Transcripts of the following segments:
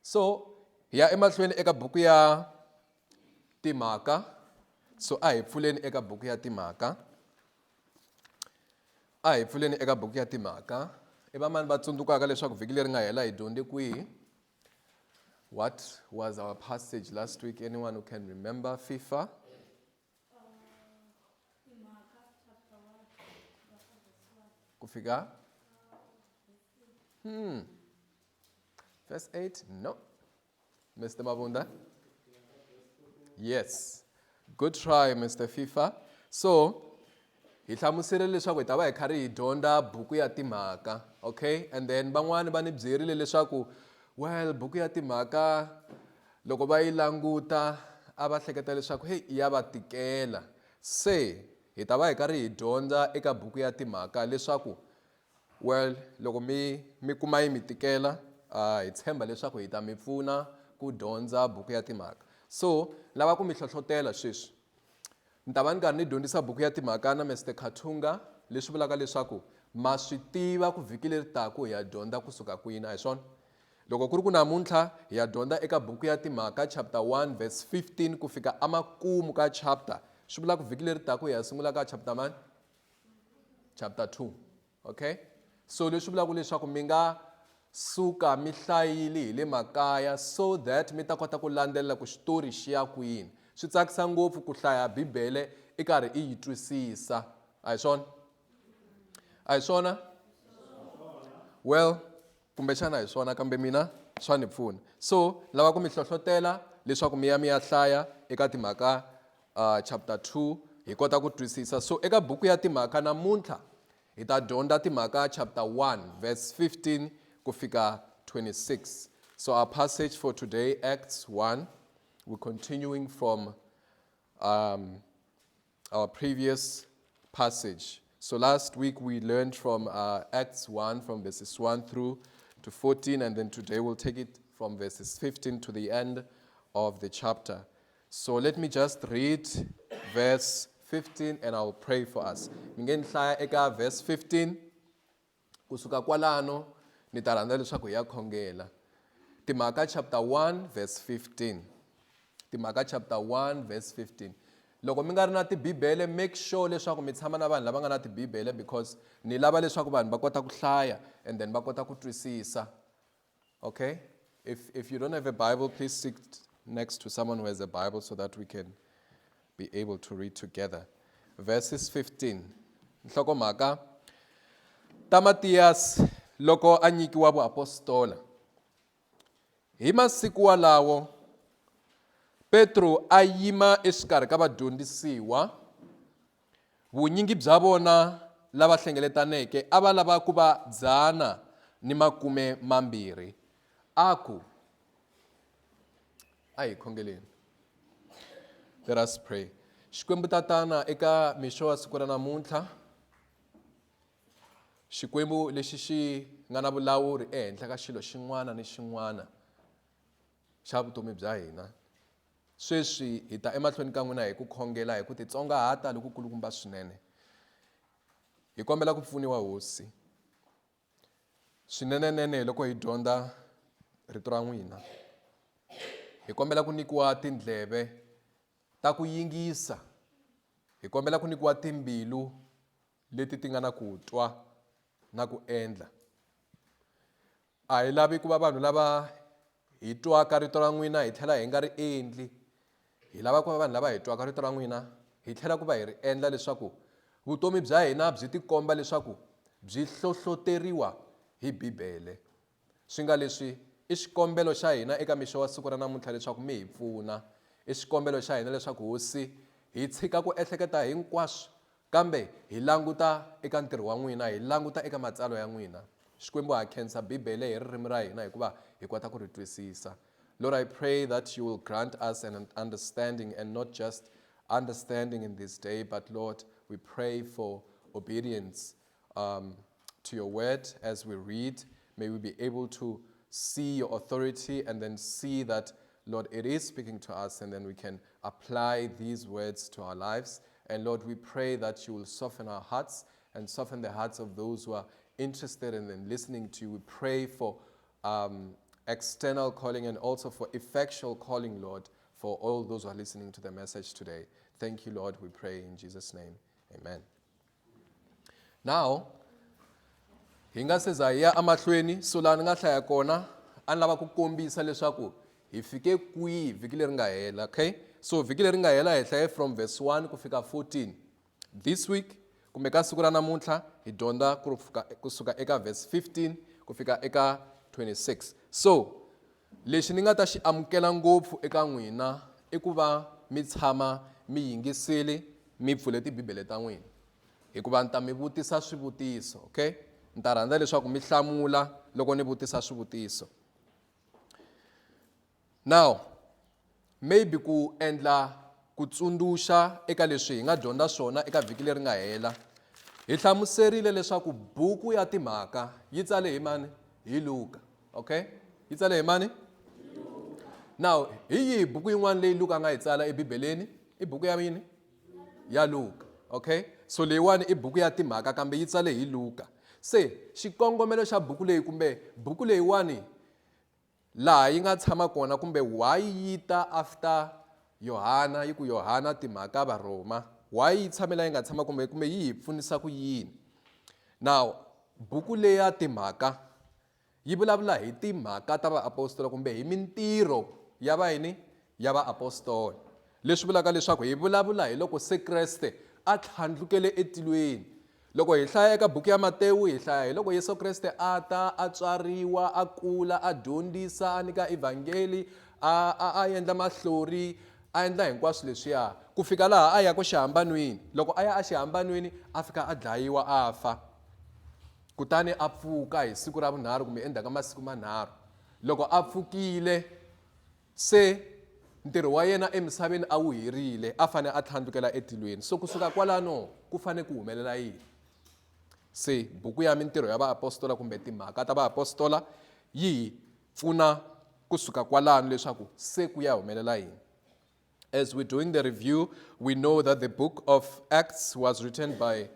So hi ya emahlweni eka buku ya timhaka. So a hi pfuleni eka buku ya timhaka. A hi pfuleni eka buku ya timhaka. I vamani va tsundzukaka leswaku vhiki leri nga hela hi dyondze kwihi? What was our passage last week? Anyone who can remember? FIFA? Kufika? Verse 8? No. Mr. Mabunda? Yes. Good try, Mr. FIFA. So, hi hlamuserile leswaku hi ta va hi karhi hi dyondza buku ya timhaka, okay? And then van'wani va ni byerile leswaku well buku ya timhaka loko va yi languta a va hleketa leswaku hey ya va tikela. Se hi ta va hi karhi hi dyondza eka buku ya timhaka leswaku well loko mi kuma yi mi tikela hi tshemba leswaku hi ta mi pfuna ku dyondza buku ya timhaka. So lava ku mi hlohlotela sweswi ni ta va ni karhi ni dyondzisa buku ya timhaka na Mr. Kathunga, leswi vulaka leswaku ma swi tiva ku vhiki leri taka hi ya dyondza kusuka kwini, a hi swona? Loko ku ri ku namuntlha hi ya dyondza eka buku ya timhaka chapter 1 verse 15 ku fika amakumu ka chapter, swi vula ku vhiki leri taka hi ya sungula ka chapter mani? Chapter 2, okay? So leswi vulaka leswaku mi nga suka mi hlayile hi le makaya so that mi ta kota ku landzelela ku xitori xi ya kwini. Swi tsakisa ngopfu ku hlaya bibele i karhi i yi twisisa, a hi swona? A hi swona? Well kumbexana hi swona kambe mina swa ni pfuna. So lava ku mi hlohlotela leswaku mi ya hlaya eka timhaka chapter 2 hi kota ku twisisa. So eka buku ya timhaka namuntlha hi ta dyondza timhaka chapter 1 verse 15 ku fika 26. So our passage for today, Acts 1, we're continuing from our previous passage. So last week we learned from Acts 1 from verses 1 through to 14, and then today we'll take it from verses 15 to the end of the chapter. So let me just read verse 15 and I'll pray for us. Ngeni hlaya eka verse 15 kusuka kwalano ni ta rhandza leswaku hi ya khongela. Timhaka chapter 1 verse 15. Timhaka chapter 1 verse 15. Loko mi nga ri na tibibele make sure leswaku mi tshama na vanhu lava nga na tibibele because ni lava leswaku vanhu va kota ku hlaya and then va kota ku twisisa. Okay? If you don't have a Bible, please sit next to someone who has a Bible so that we can be able to read together. Verses 15. Nhlokomhaka ta Matiyasi loko a nyikiwa vuapostola. Hi masiku walawo Petro a yima exikarhi ka vadyondzisiwa. Vunyingi bya vona lava hlengeletaneke a va lava ku va 120. Aku a hi khongeleni. Let us pray. Xikwembu tatana eka mixo wa siku ra namuntlha. Xikwembu lexi xi nga na vulawuri ehenhla ka xilo xin'wana ni xin'wana xa vutomi bya hina. Sweswi hi ta emahlweni ka n'wina hi ku khongela hi ku titsongahata loku kulukumba swinene. Hi kombela ku pfuniwa hosi. Swinenenene loko hi dyondza rito ra n'wina. Hi kombela ku nyikiwa tindleve ta ku yingisa. Hi kombela ku nyikiwa timbilu leti ti nga na ku twa na ku endla. A hi lavi ku va vanhu lava hi twaka rito ra n'wina hi tlhela hi nga ri endli. Hi lava ku va vanhu lava hi twaka rito ra n'wina hi tlhela ku va hi ri endla leswaku vutomi bya hina byi tikomba leswaku byi hlohloteriwa hi bibele. Swi nga leswi i xikombelo xa hina eka mixo wa siku ra namuntlha leswaku mi hi pfuna. I xikombelo xa hina leswaku hosi hi tshika ku ehleketa hinkwaswo kambe hi languta eka ntirho wa n'wina, hi languta eka matsalwa ya n'wina. Xikwembu ha khensa bibele hi ririmi ra hina hikuva hi kota ku ri twisisa. Lord, I pray that you will grant us an understanding, and not just understanding in this day, but Lord, we pray for obedience to your word as we read. May we be able to see your authority and then see that, Lord, it is speaking to us, and then we can apply these words to our lives. And Lord, we pray that you will soften our hearts and soften the hearts of those who are interested in listening to you. We pray for external calling and also for effectual calling, Lord, for all those who are listening to the message today. Thank you, Lord, we pray in Jesus' name. Amen. Now, hi nga se za hi ya amahlweni so laha ni nga hlaya kona a ni lava ku kombisa leswaku hi fike kwihi vhiki leri nga hela, okay? So vhiki leri nga hela hi hlaye from verse 1 ku fika 14. This week kumbe ka siku ra namuntlha hi dyondza kusuka eka verse 15 ku fika eka 26. So lexi ni nga ta xi amukela ngopfu eka n'wina i ku va mi tshama mi yingisile mi pfule tibibele ta n'wina hikuva ni ta mi vutisa swivutiso, okay? Ni ta rhandza leswaku mi hlamula loko ni vutisa swivutiso. Now, maybe ku endla ku tsundzuxa eka leswi hi nga dyondza swona eka vhiki leri nga hela. Hi hlamuserile leswaku buku ya timhaka yi tsale hi mani? Hi Luka, okay? Yi tsale hi mani? Now, hi yihi buku yin'wana leyi Luka nga yi tsala ebibeleni? I buku ya yini? Ya Luka, okay? So leyiwani i buku ya timhaka kambe yi tsale hi Luka. Se xikongomelo xa buku leyi kumbe buku leyiwani laha yi nga tshama kona kumbe why yi ta after Yohana, yi ku Yohana timhaka Varoma, why yi tshamela yi nga tshama kumbe yi hi pfunisa ku yini? Now, buku leyi ya timhaka yi vulavula hi timhaka ta vaapostoli kumbe hi mintirho ya va yini? Ya vaapostoli. Leswi vulaka leswaku hi vulavula hi loko se Kreste a tlhandlukele etilweni. Loko hi hlaya eka buku ya Matewu hi hlaya hi loko Yesu Kreste a ta a tswariwa, a kula, a dyondzisa, a nyika evangeli, a endla mahlori, a endla hinkwaswo leswiya ku fika laha a ya ku xihambanweni. Loko a ya a xihambanweni a fika a dlayiwa a fa. Kutani a pfuka hi siku ra vunharhu kumbe endzhaku ka masiku manharhu. Loko a pfukile se ntirho wa yena emisaveni a wu herile, a fane a tlhandlukela etilweni. So kusuka kwalano ku fane ku humelela yini? Se buku ya mintirho ya vaapostola kumbe timhaka ta vaapostola yi pfuna kusuka kwalano leswaku se ku ya humelela yini. As we're doing the review, we know that the book of Acts was written by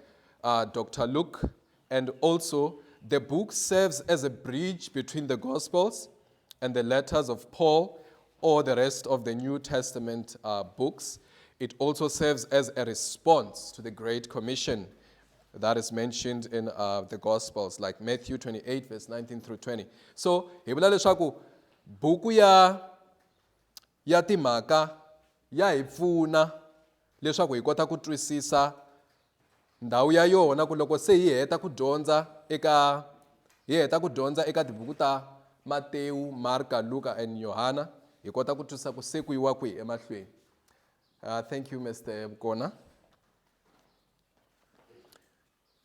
Dr. Luke, and also the book serves as a bridge between the Gospels and the letters of Paul or the rest of the New Testament books. It also serves as a response to the Great Commission that is mentioned in the Gospels, like Matthew 28, verse 19 through 20. So, hi vula leswaku buku ya timhaka ya hi pfuna leswaku hi kota ku twisisa ndhawu ya yona ku loko se hi heta ku dyondza eka tibuku ta Matewu, Marka, Luka and Yohana, hi kota ku twisisa ku se ku yiwa kwihi emahlweni. Thank you, Mr. Bukona.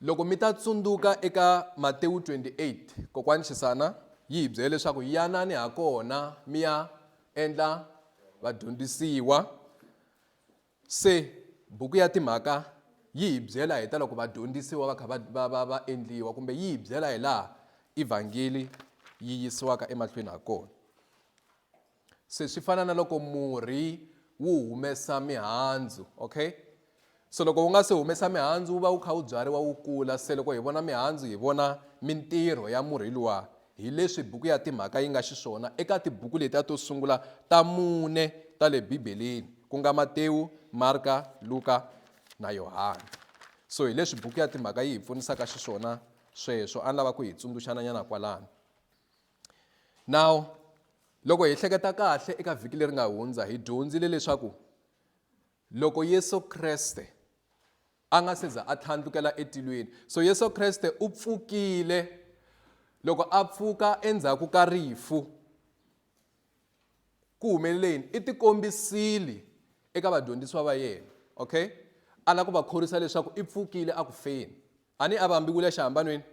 Loko mi ta tsundzuka eka Matewu 28, kokwani Xisana yi hi byele leswaku yanani hakona mi ya endla vadyondzisiwa. Se buku ya timhaka yi hi byela hi ta loko vadyondzisiwa va kha va endliwa kumbe yi hi byela hi laha evangeli yi yisiwaka emahlweni hakona. Se swi fana na loko murhi wu humesa mihandzu, okay? So loko wu nga se humesa mihandzu wu va wu kha wu byariwa wu kula. Se loko hi vona mihandzu hi vona mintirho ya murhi luwa. Hi leswi buku ya timhaka yi nga xiswona eka tibuku letiya to sungula ta 4 ta le Bibeleni, ku nga Matewu, Marka, Luka na Yohana. So hi leswi buku ya timhaka yi hi pfunisaka xiswona sweswo. A ni lava ku hi tsundzuxana nyana kwalano. Now, loko hi hleketa kahle eka vhiki leri nga hundza hi dyondzile leswaku loko Yesu Kreste a nga se za a tlhandlukela etilweni, so Yesu Kreste u pfukile. Loko a pfuka endzhaku ka rifu ku humeleleni, i tikombisile eka vadyondzisiwa va yena, okay? A lava ku va khorwisa leswaku i pfukile a ku feni. A ni a vambiwile exihambanweni?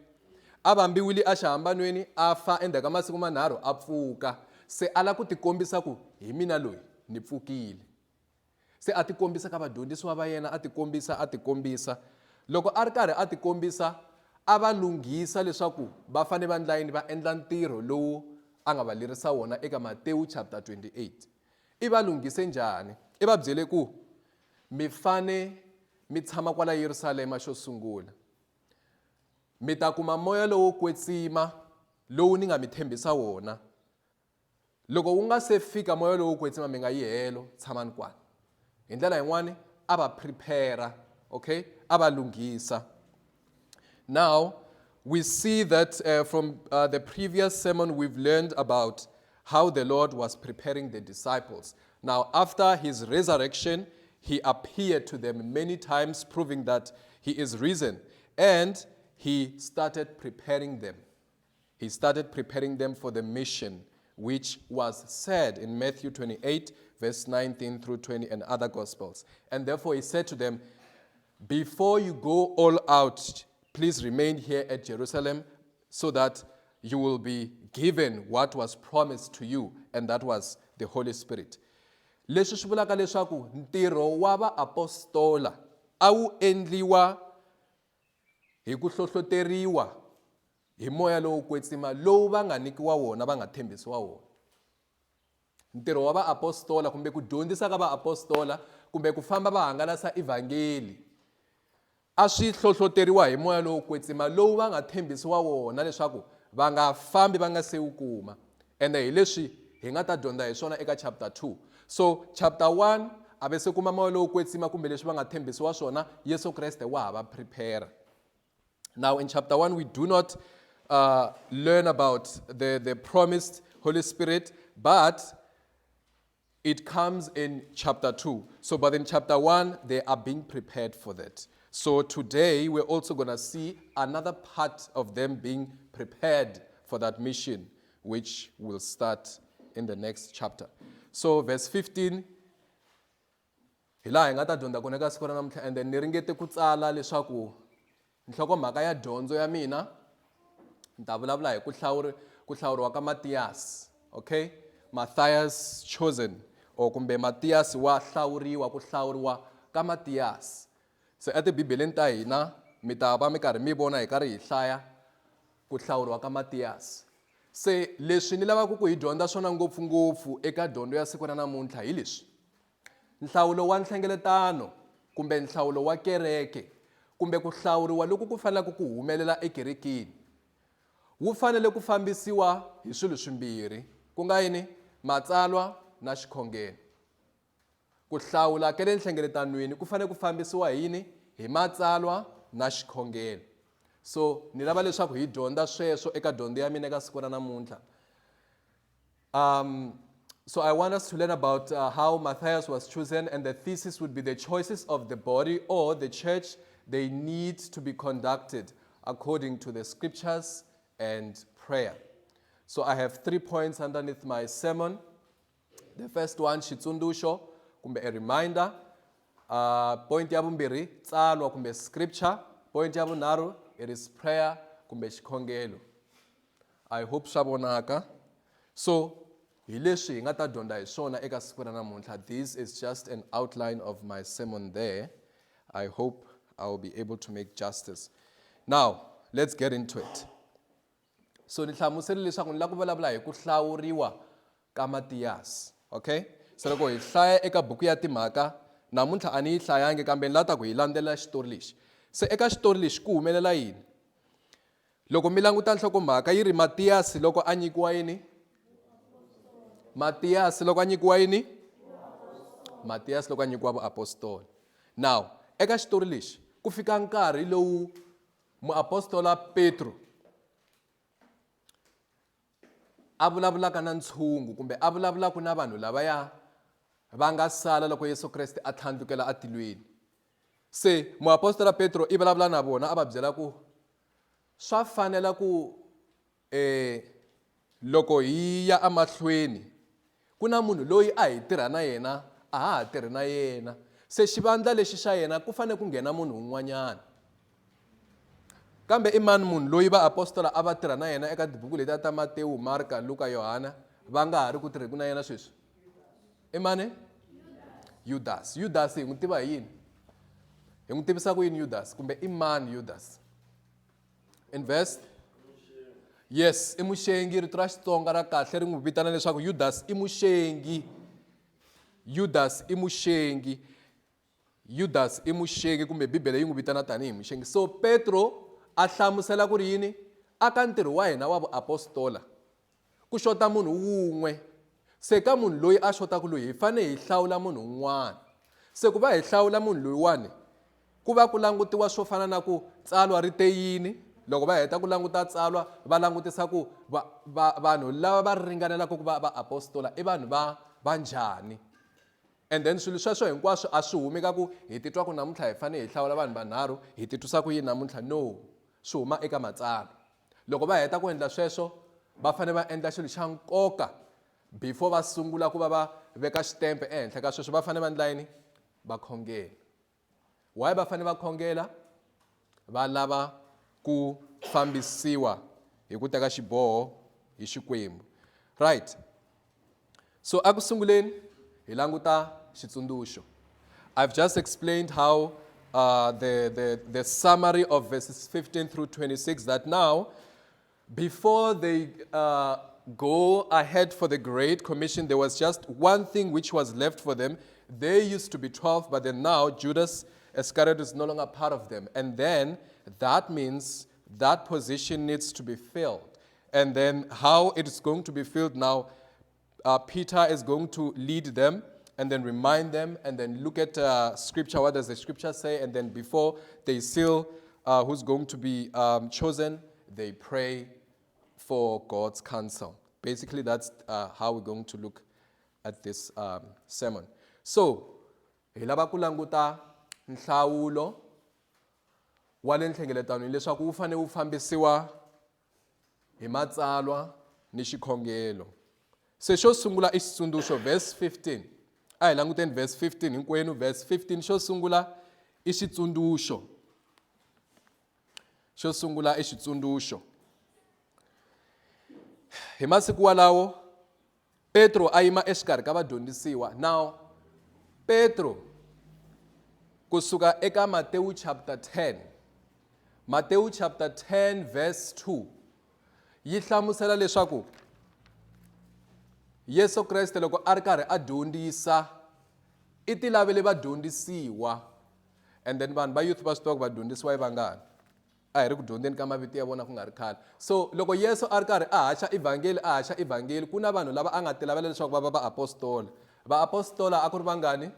A vambiwile exihambanweni, a fa endzhaku ka masiku manharhu a pfuka. Se a lava ku tikombisa ku hi mina loyi ni pfukile. Se a tikombisa ka vadyondzisiwa va yena, a tikombisa. Loko a ri karhi a tikombisa, a va lunghisa leswaku va fane va endla yini? Va endla ntirho lowu a nga va lerisa wona eka Matewu chapter 28. I va lunghise njhani? I va byele ku mi fane mi tshama kwala Yerusalema xo sungula. Mi ta kuma moya lowo kwetsima lowu ni nga mi tshembisa wona. loko wu nga se fika moya lowu kwetsima mi nga yi helo tshamani kwani. Hi ndlela yin'wani a va prepare, okay, a va lunghisa. Now we see that from the previous sermon we've learned about how the Lord was preparing the disciples. Now after his resurrection, he appeared to them many times, proving that he is risen, and he started preparing them. He started preparing them for the mission, which was said in Matthew 28, verse 19 through 20, and other Gospels. And therefore he said to them, before you go all out, please remain here at Jerusalem so that you will be given what was promised to you, and that was the Holy Spirit. Leswi swi vulaka leswaku ntirho wa va-apostola a wu endliwa hi ku hlohloteriwa hi moya lowu kwetsima lowu va nga nikiwa wona, va nga tshembisiwa wona. Ntirho wa va-apostola kumbe ku dyondzisa ka va-apostola kumbe ku famba va hangalasa evangeli a swi hlohloteriwa hi moya lowu kwetsima lowu va nga tshembisiwa wona leswaku va nga fambi va nga se wu kuma. Ende hi leswi hi nga ta dyondza hi swona eka chapter 2. So chapter 1 a ve se kuma moya lowu kwetsima kumbe leswi va nga tshembisiwa swona, Yesu Kreste wa ha va prepare. Now in chapter 1 we do not learn about the promised Holy Spirit, but it comes in chapter 2. So but in chapter 1 they are being prepared for that. So today we're also going to see another part of them being prepared for that mission, which will start in the next chapter. So verse 15, and then ni ringete ku tsala leswaku nhlokomhaka ya dyondzo ya mina ni ta vulavula hi ku hlawuriwa ka Matthias, okay? Matthias chosen, or kumbe Matthias wa hlawuriwa, ku hlawuriwa ka Matthias. Se etibibeleni ta hina mi ta va mi karhi mi vona hi karhi hi hlaya ku hlawuriwa ka Matthias. Se leswi ni lavaka ku hi dyondza swona ngopfungopfu eka dyondzo ya siku ra namuntlha hi leswi: nhlawulo wa nhlengeletano kumbe nhlawulo wa kereke kumbe ku hlawuriwa loko ku faneleke ku humelela ekerekeni wu fanele ku fambisiwa hi swilo swimbirhi, ku nga yini? Matsalwa na xikhongelo. Ku hlawula ka le nhlengeletanweni ku fanele ku fambisiwa hi yini? Hi matsalwa na xikhongelo. So ni lava leswaku hi dyondza sweswo eka dyondzo ya mina eka siku ra namuntlha. So I want us to learn about how Matthias was chosen, and the thesis would be the choices of the body or the church. They need to be conducted according to the scriptures and prayer. So I have 3 points underneath my sermon. The first one, xitsundzuxo kumbe a reminder. Point ya vumbirhi, tsalwa kumbe scripture. Point ya vunharhu, it is prayer kumbe xikhongelo. I hope swa vonaka. So hi leswi hi nga ta dyondza hi swona eka siku ra namuntlha. This is just an outline of my sermon there. I hope I will be able to make justice. Now, let's get into it. So ni hlamusele leswaku ni la ku vulavula hi ku hlawuriwa ka Matthias, okay? So loko hi hlaya eka buku ya timhaka, namuntlha a ni yi hlayangi kambe ni lata ku hi landzelela xitori lexi. Se eka xitori lexi ku humelela yini? Loko mi languta nhlokomhaka yi ri Matthias loko a nyikiwa yini? Matthias loko a nyikiwa yini? Matthias loko a nyikiwa vuapostoli. Now, eka xitori lexi ku fika nkarhi lowu muapostola Petro a vulavulaka na ntshungu kumbe a vulavulaka na vanhu lavaya va nga sala loko Yesu Kreste a thlandlukela atilweni. Se muapostola Petro I vulavula na vona a va byela ku swa fanela ku loko hi ya amahlweni ku na munhu loyi a hi tirha na yena a ha tirhi na yena. Se xivandla lexi xa yena ku fanele ku nghena munhu un'wanyana. Kambe I mani munhu loyi va apostola a va tirha na yena eka tibuku leti ta Matewu, Marka, Luka, Yohana va nga ha ri ku tirheni na yena sweswi? I mani? Judas. Judas hi n'wi tiva hi yini? Hi n'wi tivisa ku yini Judas? Kumbe I mani Judas? In verse? Yes, I muxengi. Rito ra Xitsonga ra kahle ri n'wi vitana leswaku Judas I muxengi. Judas I muxengi. Judas I muxengi kumbe Bibele yi n'wi vitana tanihi muxengi. So Petro a hlamusela ku ri yini? Aka ntirho wa hina wa vuapostola ku xota munhu wun'we se ka munhu loyi a xotaku loyi hi fanele hi hlawula munhu un'wana. Se ku va hi hlawula munhu loyiwani ku va ku langutiwa swo fana na ku tsalwa ri te yini. Loko va heta ku languta tsalwa va langutisa ku vanhu lava va ringanelaka ku va apostola i vanhu va njhani. And then swilo sweswo hinkwaswo a swi humi ka ku hi titwa ku namuntlha hi fanele hi hlawula vanhu vanharhu hi titwisa ku yini namuntlha. No, swi huma eka matsalwa. Loko va heta ku endla sweswo va fanele va endla xilo xa nkoka before va sungula ku va veka xitempe ehenhla ka sweswo. Va fanele va endla yini? Va khongela. Why va fanele va khongela? Va lava ku fambisiwa hi ku teka xiboho hi Xikwembu. Right. So aku sunguleni hi languta xitsundzuxo. I've just explained how the summary of verses 15 through 26, that now before they go ahead for the Great Commission, there was just one thing which was left for them. They used to be 12, but then now Judas Iscariot is no longer part of them. And then that means that position needs to be filled. And then how it is going to be filled now, Peter is going to lead them and then remind them and then look at scripture. What does the scripture say? And then before they seal who's going to be chosen, they pray for God's counsel. Basically, that's how we're going to look at this sermon. So, hi lava ku languta nhlawulo wa le nhlengeletano leswaku wu fanele wu fambisiwa hi matsalwa ni xikhongelo. Se xo sungula i xitsundzuxo, verse 15. A hi languteni verse 15 hinkwenu. Verse 15 xo sungula i xitsundzuxo. Xo sungula i xitsundzuxo. Hi masiku walawo Petro a yima exikarhi ka vadyondzisiwa. Now Petro kusuka eka Matewu chapter 10, Matewu chapter 10 verse 2 yi hlamusela leswaku Yesu Kreste loko a ri karhi a dyondzisa i ti lavele vadyondzisiwa. And then vanhu va youth va swi tiva ku vadyondzisiwa i vangani. A hi ri ku dyondzeni ka mavito ya vona ku nga ri khale. So loko Yesu a ri karhi a haxa evangeli ku na vanhu lava a nga ti lavela leswaku va va va-apostola. Va-apostola a ku ri vangani?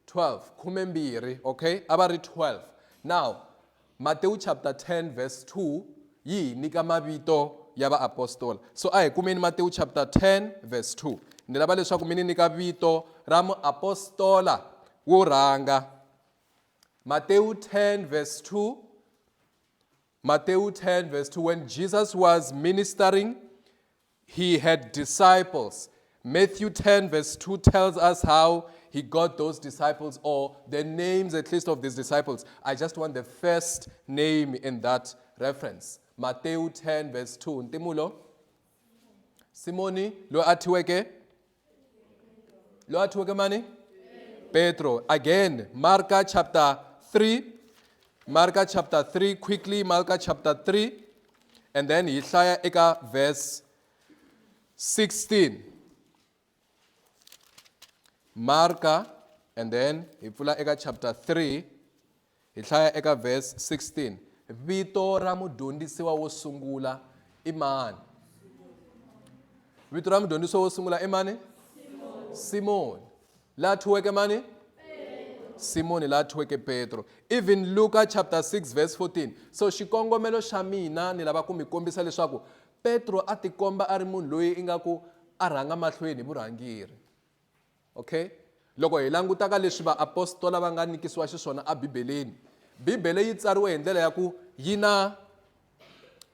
12, 12, okay? A va ri 12. Now, Matewu chapter 10 verse 2 yi nyika mavito ya va-apostola. So a hi kumeni Matewu chapter 10 verse 2. Ni lava leswaku mi ni nyika vito ra muapostola wo rhanga. Matewu 10 verse 2. Matewu 10 verse 2. When Jesus was ministering, he had disciples. Matthew 10 verse 2 tells us how he got those disciples, or the names at least of these disciples. I just want the first name in that reference. Matewu 10 verse 2. Ntimulo? Simoni? Lo atiweke? Lo atiweke mani? Petro. Again, Marka chapter 3. Marka chapter 3, quickly, Marka chapter 3. And then Yeshaya eka verse 16. Marka, and then Ifula eka chapter 3. Yeshaya eka verse 16. Vito ra mudyondzisiwa wo sungula i mani? Vito ra mudyondzisiwa wo sungula i mani? Simon. La thuweke mani? Simon la thuweke Petro. Even Luka chapter 6 verse 14. So xikongomelo xa mina ni lava ku mi kombisa leswaku Petro a tikomba a ri munhu loyi ingaku a rhanga mahlweni hi vurhangeri. Okay? Loko hi langutaka leswi va-apostola va nga nikisiwa xiswona a Bibeleni. Bibele yi tsariwe hi ndlela ya ku yi na,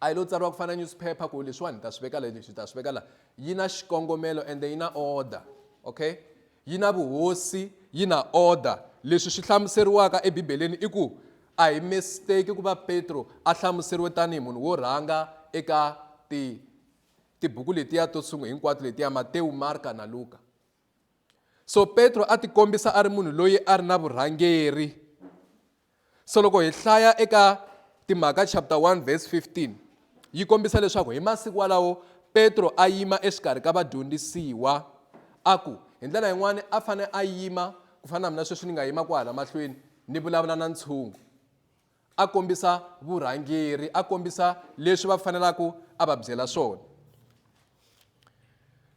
a yi lo tsariwa ku fana newspaper ku leswiwani ta swi veka la leswi ta swi veka la. Yi na xikongomelo and yi na order. Okay? Yi na vuhosi, yi na order. Leswi swi hlamuseriwaka eBibeleni i ku a hi mistake ku va Petro a hlamuseriwe tanihi munhu wo rhanga eka tibuku letiya to sungula hinkwato letiya Matewu, Marka na Luka. So Petro a tikombisa a ri munhu loyi a ri na vurhangeri. So loko hi hlaya eka timhaka chapter 1 verse 15 yi kombisa leswaku hi masiku walawo Petro a yima exikarhi ka vadyondzisiwa. A ku hi ndlela yin'wana a fane a yima ku fana na mina sweswi ni nga yima ku hala mahlweni ni vulavula na ntshungu. A kombisa vurhangeri, a kombisa leswi va fanelaka a va byela swona.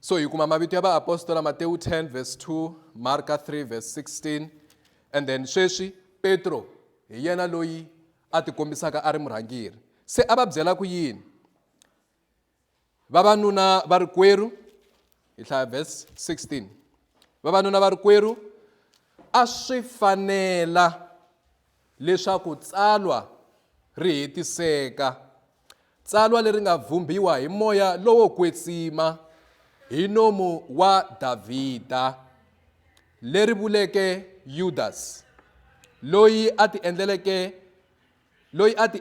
So hi kuma mavito ya vaapostola Matewu 10 verse 2, Marka 3 verse 16, and then sweswi Petro hi yena loyi a ti kombisaka a ri murhangeri. Se a va byela ku yini? Vavanuna va rikwerhu, hi hlaya verse 16. Vavanuna va rikwerhu, a swi fanela leswaku tsalwa ri hetiseka, tsalwa leri nga vhumbiwa hi moya lowo kwetsima hi nomu wa Davhida, leri vuleke Judas, loyi a ti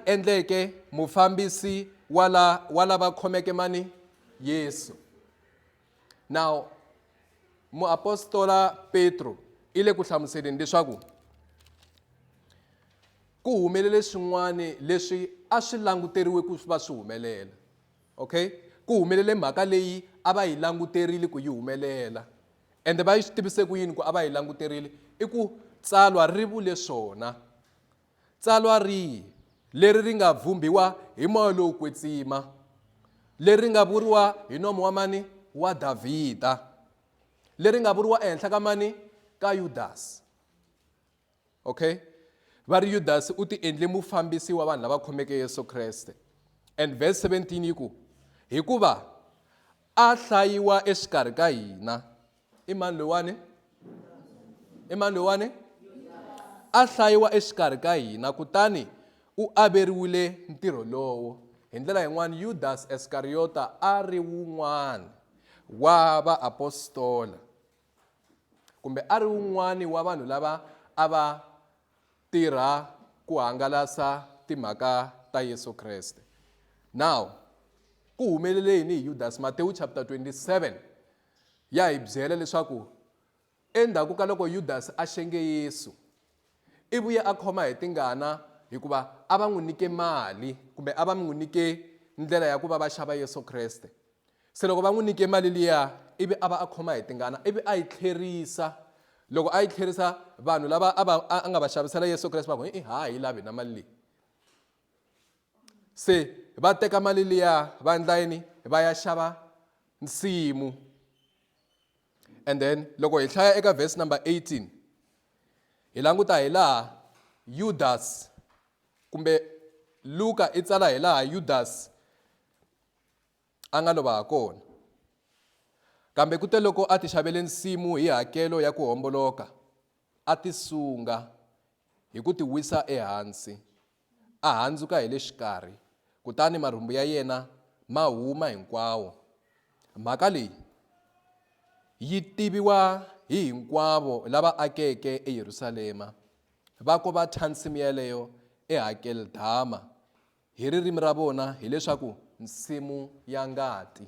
endleke mufambisi wa lava khomeke mani? Yesu. Now muapostola Petro i le ku hlamuseleni leswaku ku humelele swin'wana leswi a swi languteriwe ku va swi humelela. Okay? Ku humelele mhaka leyi a va yi languterile ku yi humelela. And va yi swi tivise ku yini ku a va yi languterile? I ku tsalwa ri vule swona. Tsalwa rihi leri ri nga vhumbiwa hi moya lowo kwetsima, leri nga vuriwa hi nomu wa mani? Wa Davhida, leri nga vuriwa ehenhla ka mani? Ka Judas. Okay? Va ri Judas u ti endle mufambisi wa vanhu lava khomeke Yesu Kreste. And verse 17 yi ku hikuva a hlayiwa exikarhi ka hina. I mani loyiwani? I mani loyiwani? A hlayiwa exikarhi ka hina kutani u averiwile ntirho lowo. Hi ndlela yin'wana Judas Iscariota a ri wun'wana wa vaapostola, kumbe a ri wun'wana wa vanhu lava a va tirha ku hangalasa timhaka ta Yesu Kreste. Now ku humelele yini hi Judas? Matewu chapter 27 ya hi byela leswaku endzhaku ka loko Judas a xenge Yesu, i vuye a khoma hi tingana hikuva a va n'wi nyike mali, kumbe a va n'wi nyike ndlela ya ku va xava Yesu Kreste. Se loko va n'wi nyike mali liya, ivi a va a khoma hi tingana, ivi a yi tlherisa. Loko a yi tlherisa, vanhu lava a nga va xavisela Yesu Kreste va ku hi lavi na mali leyi. Se va teka mali liya va endla yini? Va ya xava nsimu. And then loko hi hlaya eka verse number 18, hi languta hi laha Judas, kumbe Luka i tsala hi laha Judas a nga lova ha kona. Kambe kute loko a ti xavele nsimu hi hakelo ya ku homboloka, a ti sunga hi ku ti wisa ehansi, a handzuka hi le xikarhi, kutani marhumbu ya yena ma huma hinkwawo. Mhaka leyi yi tiviwa hi hinkwavo lava akeke eYerusalema, va ko va thya nsimu yaleyo eHakeldama, hi ririmi ra vona hileswaku nsimu ya ngati.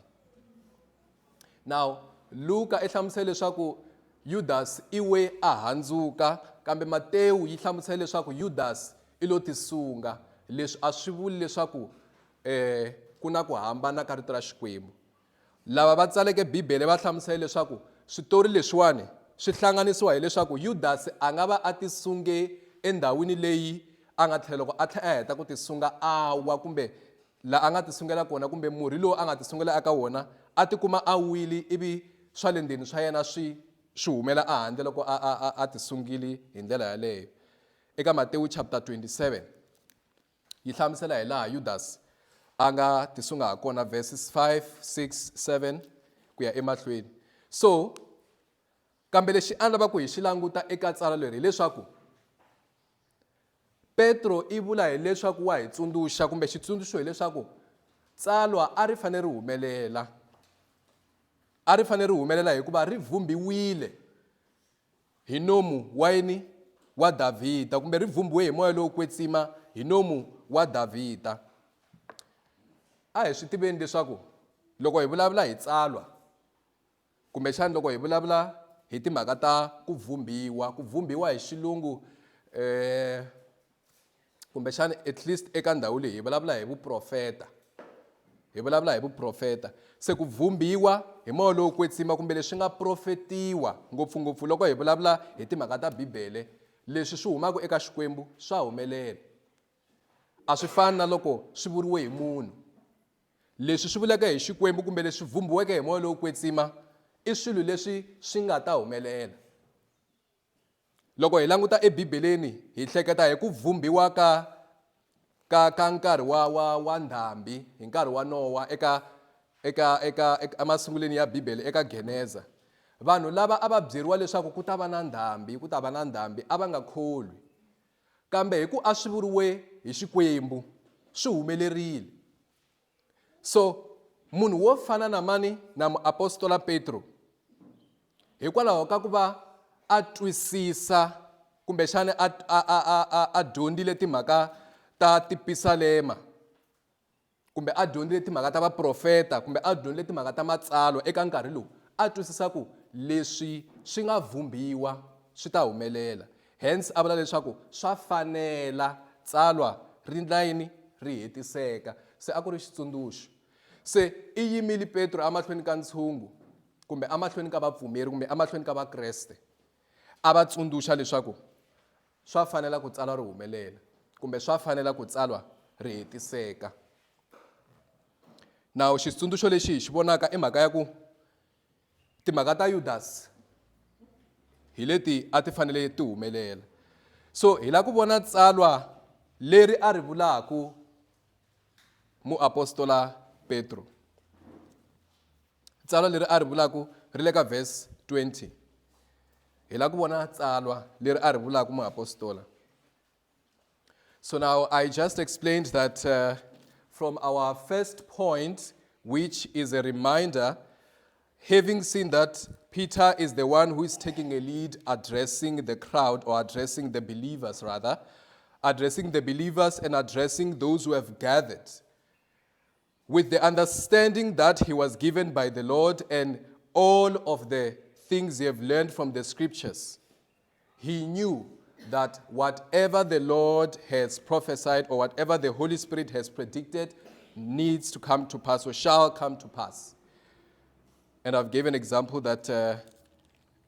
Now Luka i hlamusela leswaku Judas iwe a handzuka, kambe Matewu yi hlamusela leswaku Judas i lo tisunga. Leswi a swi vuli leswaku ku na ku hambana ka rito ra Xikwembu. Lava va tsaleke Bibele va hlamusela leswaku switori leswiwani swi hlanganisiwa hileswaku Judas a nga va a tisunge endhawini leyi a nga tlhela loko a tlhela a heta ku tisunga a wa, kumbe la a nga tisungela kona, kumbe murhi lowu a nga tisungela aka wona a tikuma a wili, ivi swa le ndzeni swa yena swi humela a handle loko a tisungile hi ndlela yaleyo. Eka Matewu chapter 27 yi hlamusela hi laha Judas a nga tisunga ha kona, verses 5, 6, 7 ku ya emahlweni. So kambe lexi a lava ku hi xi languta eka tsala leri hileswaku Petro i vula hileswaku wa hi tsundzuxa, kumbe xitsundzuxo hileswaku tsalwa a ri fanele ri humelela. A ri fanele ri humelela hikuva ri vhumbiwile hi nomu wa yini? Wa Davhida, kumbe ri vhumbiwe hi moya lowo kwetsima hi nomu wa Davhida. A hi swi tiveni leswaku loko hi vulavula hi tsalwa, kumbe xana loko hi vulavula hi timhaka ta ku vhumbiwa hi xilungu kumbe xana at least eka ndhawu leyi hi vulavula hi vuprofeta. Hi vulavula hi vuprofeta. Se ku vhumbiwa hi moya lowo kwetsima, kumbe leswi nga profetiwa ngopfungopfu loko hi vulavula hi timhaka ta Bibele, leswi swi humaka eka Xikwembu swa humelela. A swi fani na loko swi vuriwe hi munhu. leswi swi vulaka hi Xikwembu kumbe leswi vumbiweke hi moya lowo kwetsima i swilo leswi swi nga ta humelela. Loko hi languta ebibeleni hi hleketa hi ku vumbiwa ka nkarhi wa ndhambi hi nkarhi wa Nowa eka emasunguleni ya Bibele eka Geneza. Vanhu lava a va byeriwa leswaku ku ta va na ndhambi a va nga kholwi, kambe hi ku a swi vuriwe hi Xikwembu swi humelerile. So munhu wo fana na mani na muapostola Petro, hikwalaho ka ku va a twisisa kumbexana a dyondzile timhaka ta tipisalema, kumbe a dyondzile timhaka ta vaprofeta, kumbe a dyondzile timhaka ta matsalwa eka nkarhi lowu, a twisisa ku leswi swi nga vumbiwa swi ta humelela. Hence a vula leswaku swa fanela tsalwa ri hetiseka. Se a ku ri xitsundzuxo. Se i yimile Petro amahlweni ka ntshungu, kumbe amahlweni ka vapfumeri, kumbe amahlweni ka vakreste, a va tsundzuxa leswaku swa fanela ku tsalwa ri humelela, kumbe swa fanela ku tsalwa ri hetiseka. Nawu xitsundzuxo lexi hi xi vonaka i mhaka ya ku timhaka ta Judas hi leti a ti fanele ti humelela. So hi la ku vona tsalwa leri a ri vulaku muapostola Petro. Tsalwa leri a ri vulaku ri le ka verse 20. Hi la ku vona tsalwa leri a ri vulaku muapostola. So now I just explained that from our first point, which is a reminder, having seen that Peter is the one who is taking a lead addressing the crowd, or addressing the believers rather, addressing the believers and addressing those who have gathered, with the understanding that he was given by the Lord and all of the things he have learned from the scriptures. He knew that whatever the Lord has prophesied or whatever the Holy Spirit has predicted needs to come to pass or shall come to pass. And I've given an example that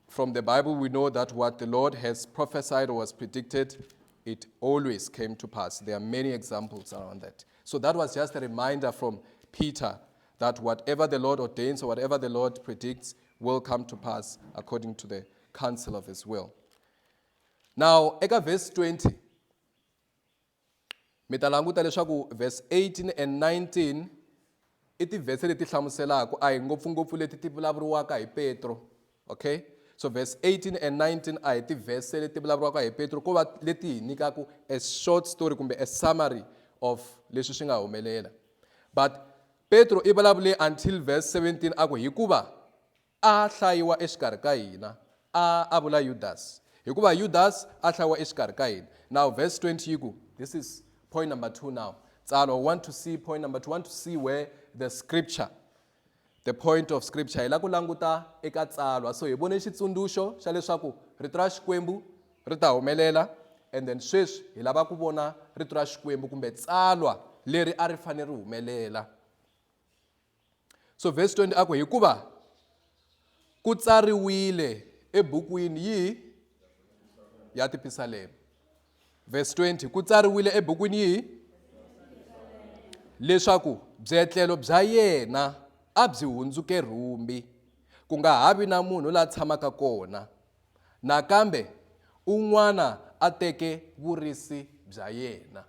from the Bible we know that what the Lord has prophesied or was predicted, it always came to pass. There are many examples around that. So that was just a reminder from Peter that whatever the Lord ordains or whatever the Lord predicts will come to pass according to the counsel of his will. Now, eka verse 20, mi ta languta leswaku verse 18 and 19 i tivhese leti hlamuselaka, a hi ngopfungopfu leti ti vulavuriwaka hi Petro. Okay? So verse 18 and 19 a hi tivhese leti vulavuriwaka hi Petro, ko va leti hi nyikaku a short story kumbe a summary of leswi swi nga humelela. But Petro i vulavule until verse 17 aku hikuva a hlayiwa exikarhi ka hina, a vula Judas. Hikuva Judas a hlayiwa exikarhi ka hina. Now verse 20 yiku, this is point number 2 now. Tsalo, want to see point number 2, want to see where the scripture, the point of scripture, hi la ku languta eka tsalwa. So hi vone xitsundzuxo xa leswaku rito ra Xikwembu ri ta humelela, and then sweswi hi lava ku vona rito ra Xikwembu kumbe tsalwa leri a ri fanele ri humelela. So verse 20 aku hikuva ku tsariwile ebukwini yihi ya tipisalema. Verse 20, ku tsariwile ebukwini yihi leswaku byetlelo bya yena a byi hundzuke rhumbi, ku nga havi na munhu la tshamaka kona, nakambe un'wana a teke vurisi bya yena.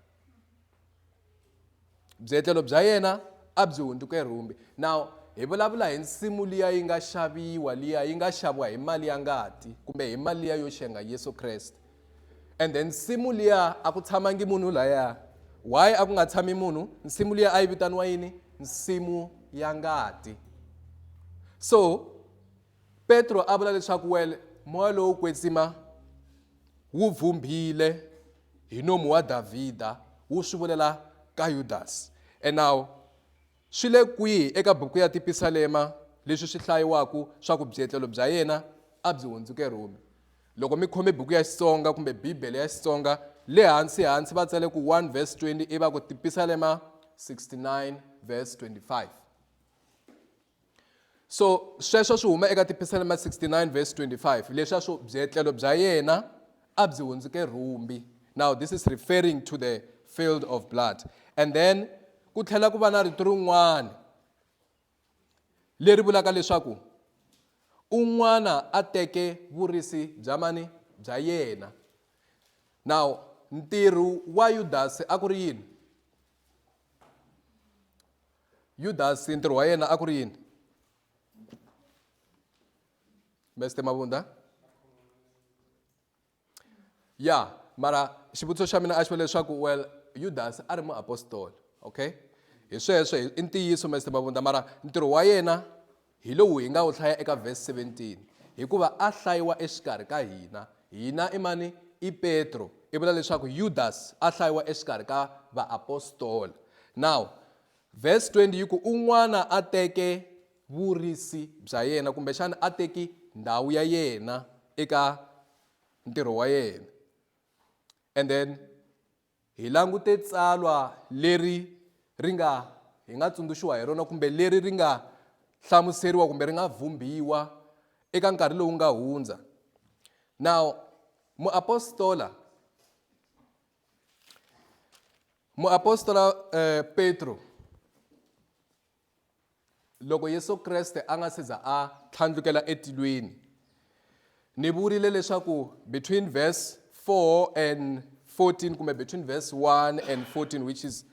Byetlelo bya yena a byi hundzuke rhumbi. Now hi vulavula hi nsimu liya yi nga xaviwa, liya yi nga xaviwa hi mali ya ngati kumbe hi mali liya yo xenga Yesu Kreste. And then nsimu liya a ku tshamangi munhu laya. Why a ku nga tshami munhu? Nsimu liya a yi vitaniwa yini? Nsimu ya ngati. So Petro a vula leswaku well, moya lowo kwetsima wu vumbile hi nomu wa Davhida wu swi vulela ka Judas. And now swi le kwihi eka buku ya tipisalema leswi swi hlayiwaku swa ku byetlelo bya yena a byi hundzuke rhumbi? Loko mi khome buku ya Xitsonga kumbe Bibele ya Xitsonga, le hansi va tsale ku 1 verse 20 i va ku tipisalema 69 verse 25. So sweswo swi huma eka tipisalema 69 verse 25, leswa swo byetlelo bya yena a byi hundzuke rhumbi. Now this is referring to the field of blood. And then ku tlhela ku va na rito rin'wana leri vulaka leswaku un'wana a teke vurisi bya mani bya yena. Now ntirho wa Judas a ku ri yini? Judas ntirho wa yena a ku ri yini? Mr. Mabunda? Yeah, mara xivutiso xa mina a xi vula leswaku well Judas a ri muapostoli, okay? Hi sweswo i ntiyiso Mr. Mabunda, mara ntirho wa yena hi lowu hi nga wu hlaya eka verse 17 hikuva a hlayiwa exikarhi ka hina i mani? I Petro. I vula leswaku Judas a hlayiwa exikarhi ka vaapostoli. Now verse 20 yi ku un'wana a teke vurisi bya yena kumbexana a teki ndhawu ya yena eka ntirho wa yena. And then hi langute tsalwa leri ri nga hi nga tsundzuxiwa hi rona kumbe leri ri nga hlamuseriwa kumbe ri nga vhumbiwa eka nkarhi lowu nga hundza. Now muapostola Petro loko Yesu Kreste a nga se za a tlhandlukela etilweni, ni vurile leswaku between verse 4 and 14 kumbe between verse 1 and 14 which is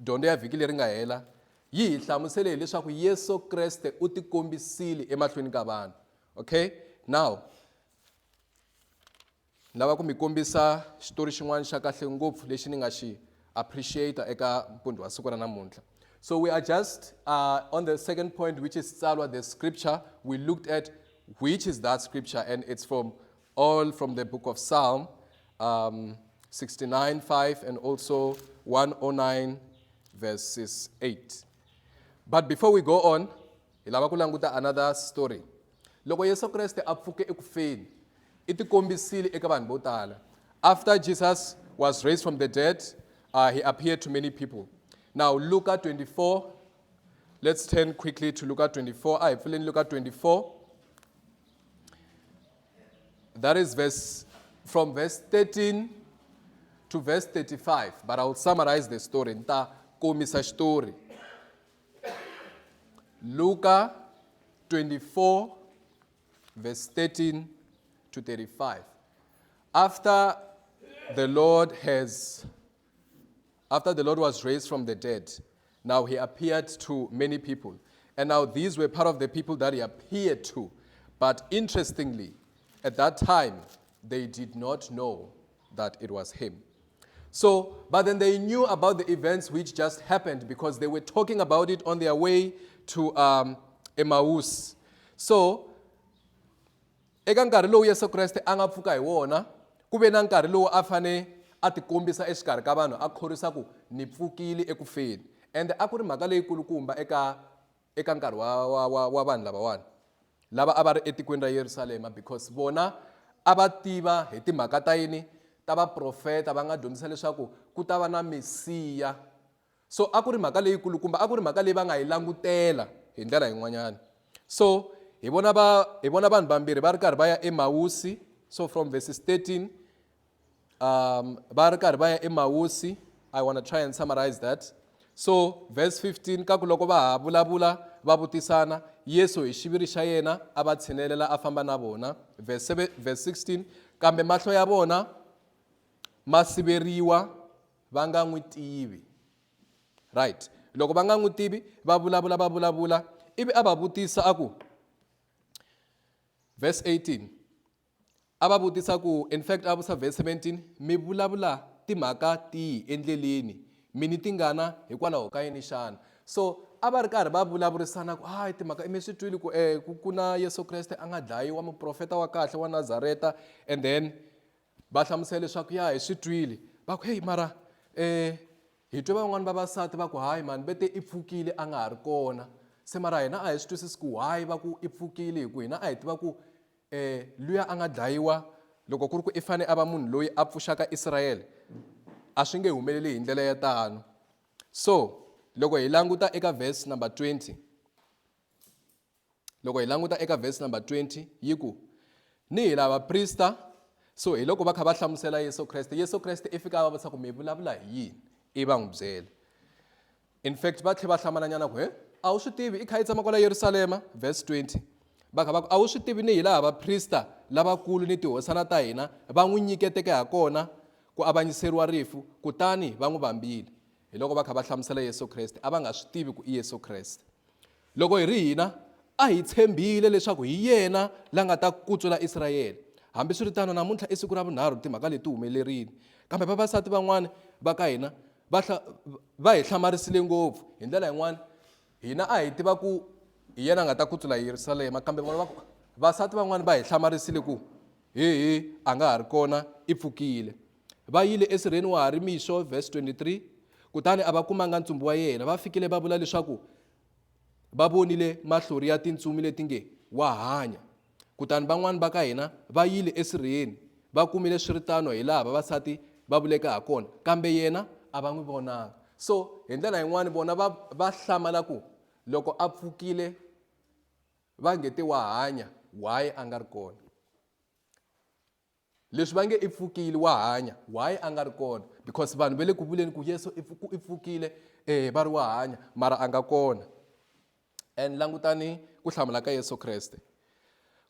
dyondzo ya vhiki leri nga hela, yi hi hlamusele leswaku Yesu Kreste u tikombisile emahlweni ka vanhu. Okay, now lava ku mi kombisa xitori xin'wana xa kahle ngopfu lexi ni nga xi appreciate eka mpundzu wa siku ra namuntlha. So we are just on the second point, which is tsalwa, the scripture we looked at, which is that scripture, and it's from the book of Psalm 69:5 and also 109 verses 8. But before we go on, hi lava ku languta another story. Loko Yesu Kreste a pfuke ekufeni, i tikombisile eka vanhu vo tala. After Jesus was raised from the dead, he appeared to many people. Now Luke 24, let's turn quickly to Luke 24. I fill in Luke 24. That is from verse 13 to verse 35, but I will summarize the story. Nta komisa story. Luke 24, verse 13 to 35. After the Lord was raised from the dead, now he appeared to many people. And now these were part of the people that he appeared to. But interestingly, at that time, they did not know that it was him. So, but then they knew about the events which just happened because they were talking about it on their way to Emmaus. So, eka nkarhi lowu Yesu Kreste a nga pfuka hi wona, ku ve na nkarhi lowu a fane a tikombisa exikarhi ka vanhu a khorwisa ku ni pfukile ekufeni. And a ku ri mhaka leyi kulukumba eka nkarhi wa vanhu lavawani lava a va ri etikweni ra Yerusalema, because vona a va tiva hi timhaka ta yini ta vaprofeta va nga dyondzisa leswaku ku ta va na Mesiya. So a ku ri mhaka leyi kulukumba, a ku ri mhaka leyi va nga yi langutela hi ndlela yin'wanyana. So hi vona vanhu vambirhi va ri karhi va ya eMausi. So from verses 13 va ri karhi va ya eMausi. I want to try and summarize that. So verse 15 ka ku loko va ha vulavula va vutisana, Yesu hi xiviri xa yena a va tshinelela a famba na vona. Verse 16, kambe mahlo ya vona ma siveriwa va nga n'wi tivi. Right, loko va nga n'wi tivi va vulavula ivi a va vutisa a ku, verse 18, a va vutisa ku, in fact a vutisa verse 17, mi vulavula timhaka tihi endleleni, mi ni tingana hikwalaho ka yini xana? So a va ri karhi va vulavurisana ku hayi timhaka mi swi twile ku na Yesu Kreste a nga dlayiwa, muprofeta wa kahle wa Nazareta. And then va hlamusela leswaku ya hi swi twile, va ku hey mara hi twe van'wana vavasati va ku hayi mani vete i pfukile a nga ha ri kona. Se mara hina a hi swi twisisi ku hayi va ku i pfukile hi ku hina a hi tiva ku luya a nga dlayiwa loko ku ri ku i fane a va munhu loyi a pfuxaka Israyele, a swi nge humeleli hi ndlela ya tano. So loko hi languta eka verse number 20, yi ku ni hi lava prista. So hi loko va kha va hlamusela Yesu Kreste i fika va vutisa ku mi vulavula hi yini, i va n'wi byela. In fact va tlhe va hlamalanyana ku a wu swi tivi i kha i tshama kwala Yerusalema, verse 20. Va kha va ku a wu swi tivi ni hi laha vaprista lavakulu ni tihosana ta hina va n'wi nyiketeke ha kona ku avanyiseriwa rifu kutani va n'wi vambile. Hi loko va kha va hlamusela Yesu Kreste a va nga swi tivi ku i Yesu Kreste. Loko hi ri hina a hi tshembile leswaku hi yena la nga ta kutsula Israyele. Hambi swi ri tano namuntlha i siku ra vunharhu timhaka leti humelerile, kambe vavasati van'wana va ka hina va hi hlamarisile ngopfu. Hi ndlela yin'wana hina a hi tiva ku hi yena a nga ta kutsula Yerusalema, kambe vasati van'wana va hi hlamarisile ku hehe a nga ha ri kona i pfukile. Va yile esirheni wa ha ri mixo, verse 23. Kutani a va kumanga ntsumbu wa yena, va fikile va vula leswaku va vonile mahlori ya tintsumi leti nge wa hanya. Kutani van'wana va ka hina va yile esirheni va kumile swiritano hi laha vavasati va vuleka ha kona, kambe yena a va n'wi vonanga. So hi ndlela yin'wana vona va hlamala ku loko a pfukile va nge te wa hanya, why a nga ri kona? Leswi va nge i pfukile wa hanya, why a nga ri kona? Because vanhu va le ku vuleni ku Yesu i pfukile va ri wa hanya mara a nga kona. And langutani ku hlamula ka Yesu Kreste.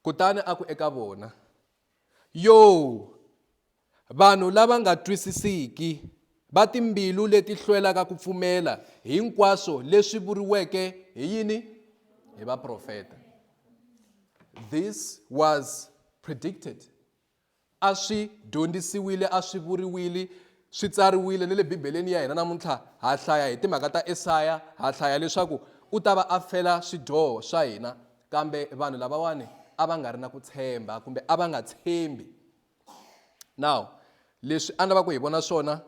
Kutani a ku eka vona, yo vanhu lava nga twisisiki, va timbilu leti hlwelaka ku pfumela hinkwaswo leswi vuriweke hi yini? Hi vaprofeta. This was predicted. A swi dyondzisiwile, a swi vuriwile, swi tsariwile ni le Bibeleni ya hina namuntlha ha hlaya hi timhaka ta Esaya, ha hlaya leswaku u ta va a fela swidyoho swa hina, kambe vanhu lavawani a va nga ri na ku tshemba kumbe a va nga tshembi. Now leswi a ni lava ku hi vona swona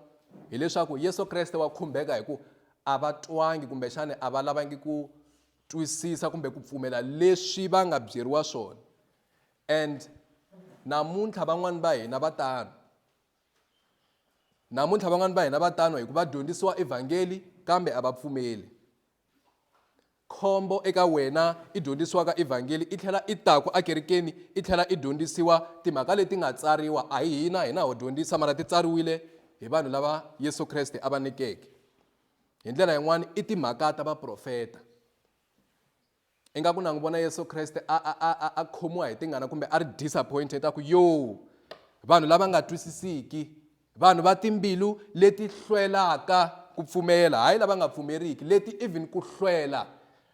hi leswaku Yesu Kreste wa khumbeka hi ku a va twangi kumbe xana a va lavangi ku twisisa kumbe ku pfumela leswi va nga byeriwa swona. And namuntlha van'wani va hina va tano, namuntlha van'wani va hina va tano hi ku va dyondzisiwa evhangeli kambe a va pfumeli. Khombo eka wena i dyondzisiwaka evhangeli i tlhela i taku akerekeni i tlhela i dyondzisiwa timhaka leti nga tsariwa, a hi hina ho dyondzisa mara ti tsariwile hi vanhu lava Yesu Kreste a va nyikeke. Hi ndlela yin'wana i timhaka ta vaprofeta. Ingaku na n'wi vona Yesu Kreste a khomiwa hi tingana kumbe a ri disappointed a ku yo vanhu lava nga twisisiki, vanhu va timbilu leti hlwelaka ku pfumela, hayi lava nga pfumeriki, leti even ku hlwela,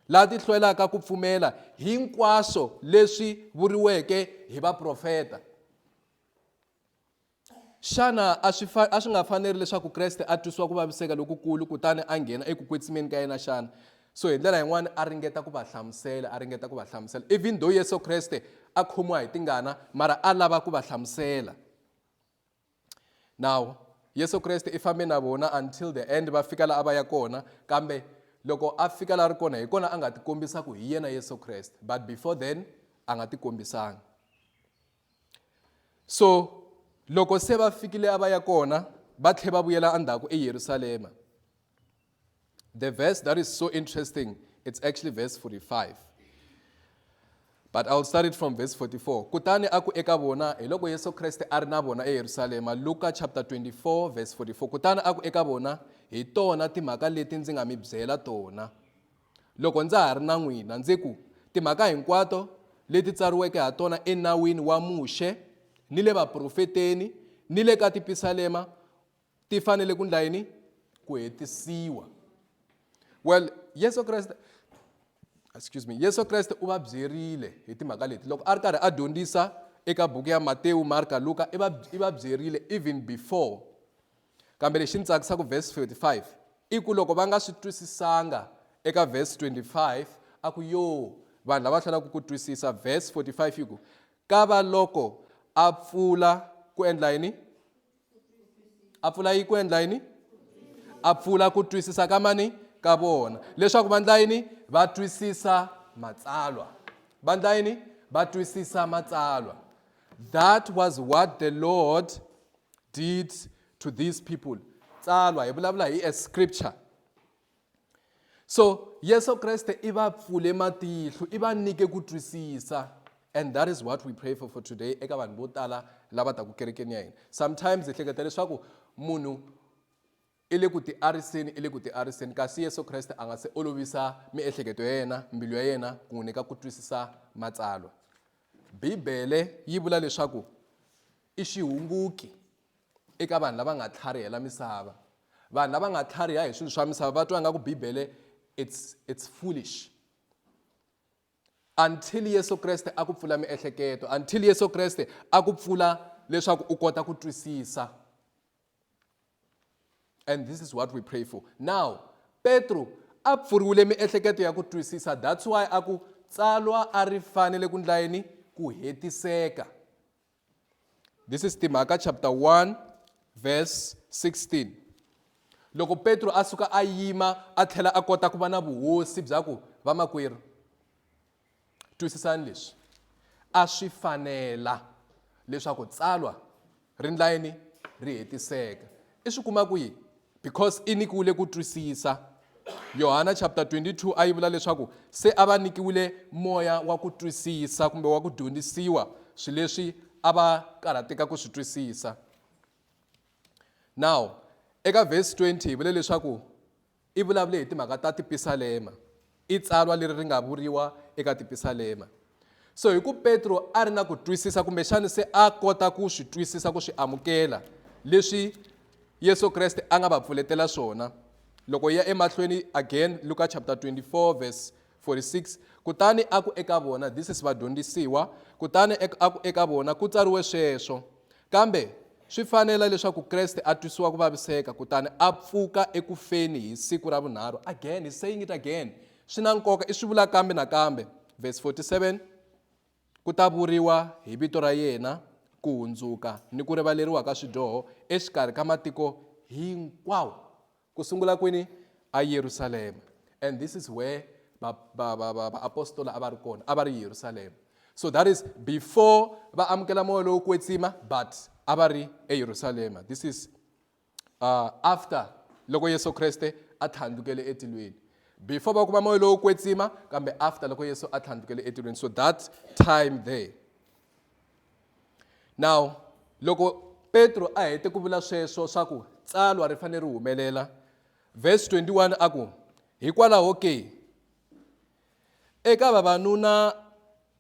laha ti hlwelaka ku pfumela hinkwaswo leswi vuriweke hi vaprofeta. Xana a swi nga fanerile leswaku Kreste a twisiwa ku vaviseka lokukulu kutani a nghena eku kwetsimeni ka yena xana? So hi ndlela yin'wana a ringeta ku va hlamusela, even though Yesu Kreste a khomiwa hi tingana mara a lava ku va hlamusela. Now Yesu Kreste i fambe na vona until the end, va fika laha a va ya kona, kambe loko a fika laha ri kona hi kona a nga ti kombisa ku hi yena Yesu Kreste, but before then a nga ti kombisanga. So loko se va fikile a va ya kona va tlhe va vuyela endzhaku eYerusalema. The verse that is so interesting, it's actually verse 45. But I'll start it from verse 44. Kutani aku eka vona hi loko Yesu Kreste a ri na vona eYerusalema, Luka chapter 24 verse 44. Kutani aku eka vona hi tona timhaka leti ndzi nga mi byela tona loko ndza ha ri na n'wina, ndzi ku timhaka hinkwato leti tsariweke ha tona enawini wa Muxe ni le vaprofeteni ni le ka tipisalema ti fanele ku ndla yini? Ku hetisiwa. Well, Yesu Kreste u va byerile hi timhaka leti loko a ri karhi a dyondzisa eka buku ya Matewu, Marka, Luka i va byerile even before. Kambe lexi ni tsakisaka verse 45 i ku loko va nga swi twisisanga eka verse 25 a ku yo vanhu lava hlwelaka ku twisisa. Verse 45 i ku kava loko a pfula ku endla yini? A pfula yi ku endla yini? A pfula ku twisisa ka mani? Ka vona, leswaku va ndla yini? Va twisisa matsalwa. Va ndla yini? Va twisisa matsalwa. That was what the Lord did to these people. Tsalwa hi vulavula hi a scripture. So Yesu Kreste i va pfule matihlo, i va nyike ku twisisa. And that is what we pray for today eka vanhu vo tala lava ta ku kerekeni ya hina. Sometimes hi hleketa leswaku munhu i le ku tiariseni i le ku tiariseni kasi Yesu Kreste a nga se olovisa miehleketo ya yena mbilu ya yena ku n'wi nyika ku twisisa matsalwa. Bibele yi vula leswaku i xihunguki eka vanhu lava nga tlharihela misava. Vanhu lava nga tlhariha hi swilo swa misava va twa nga ku Bibele it's foolish. Until Yesu Kreste a ku pfula miehleketo, until Yesu Kreste a ku pfula leswaku u kota ku twisisa. And this is what we pray for. Now, Petro a pfuriwile miehleketo ya ku twisisa. That's why a ku tsalwa a ri fanele ku endla yini? Ku hetiseka. This is Timaka chapter 1 verse 16. Loko Petro a suka a yima a tlhela a kota ku va na vuhosi bya ku vamakwerhu twisisani leswi. A swi fanela leswaku tsalwa ri endla yini? Ri hetiseka. I swi kuma kwihi? Because i nyikiwile ku twisisa. Yohana chapter 22 a yi vula leswaku se a va nyikiwile moya wa ku twisisa kumbe wa ku dyondzisiwa swilo leswi a va karhateka ku swi twisisa. Now, eka verse 20 hi vule leswaku i vulavule hi timhaka ta tipisalema. I tsalwa leri ri nga vuriwa eka tipisalema. So hi ku Petro a ri na ku twisisa kumbexana se a kota ku swi twisisa ku swi amukela leswi Yesu Kreste a nga va pfuletela swona. Loko ya emahlweni again Luka chapter 24 verse 46, kutani a ku eka vona, this is vadyondzisiwa, kutani a ku eka vona ku tsariwe sweswo. Kambe swi fanela leswaku Kreste a twisiwa ku vaviseka kutani a pfuka ekufeni hi siku ra vunharhu. Again, he's saying it again. Swi na nkoka i swi vula kambe na kambe. Verse 47, ku ta vuriwa hi vito ra yena ku hundzuka ni ku rivaleriwa ka swidyoho exikarhi ka matiko hinkwawo ku sungula kwini? A Yerusalema. And this is where apostola a va ri kona, a va ri Yerusalema. So that is before va amukela moya lowo kwetsima, but a va ri eYerusalema. This is after loko Yesu Kreste a thlandlukele etilweni. Before va kuma moya lowo kwetsima, kambe after loko Yesu a thlandlukele etilweni. So that time there. Now, loko Petro a hete ku vula sweswo swa ku tsalwa ri fanele ri humelela, verse 21 a ku hikwalaho ke eka vavanuna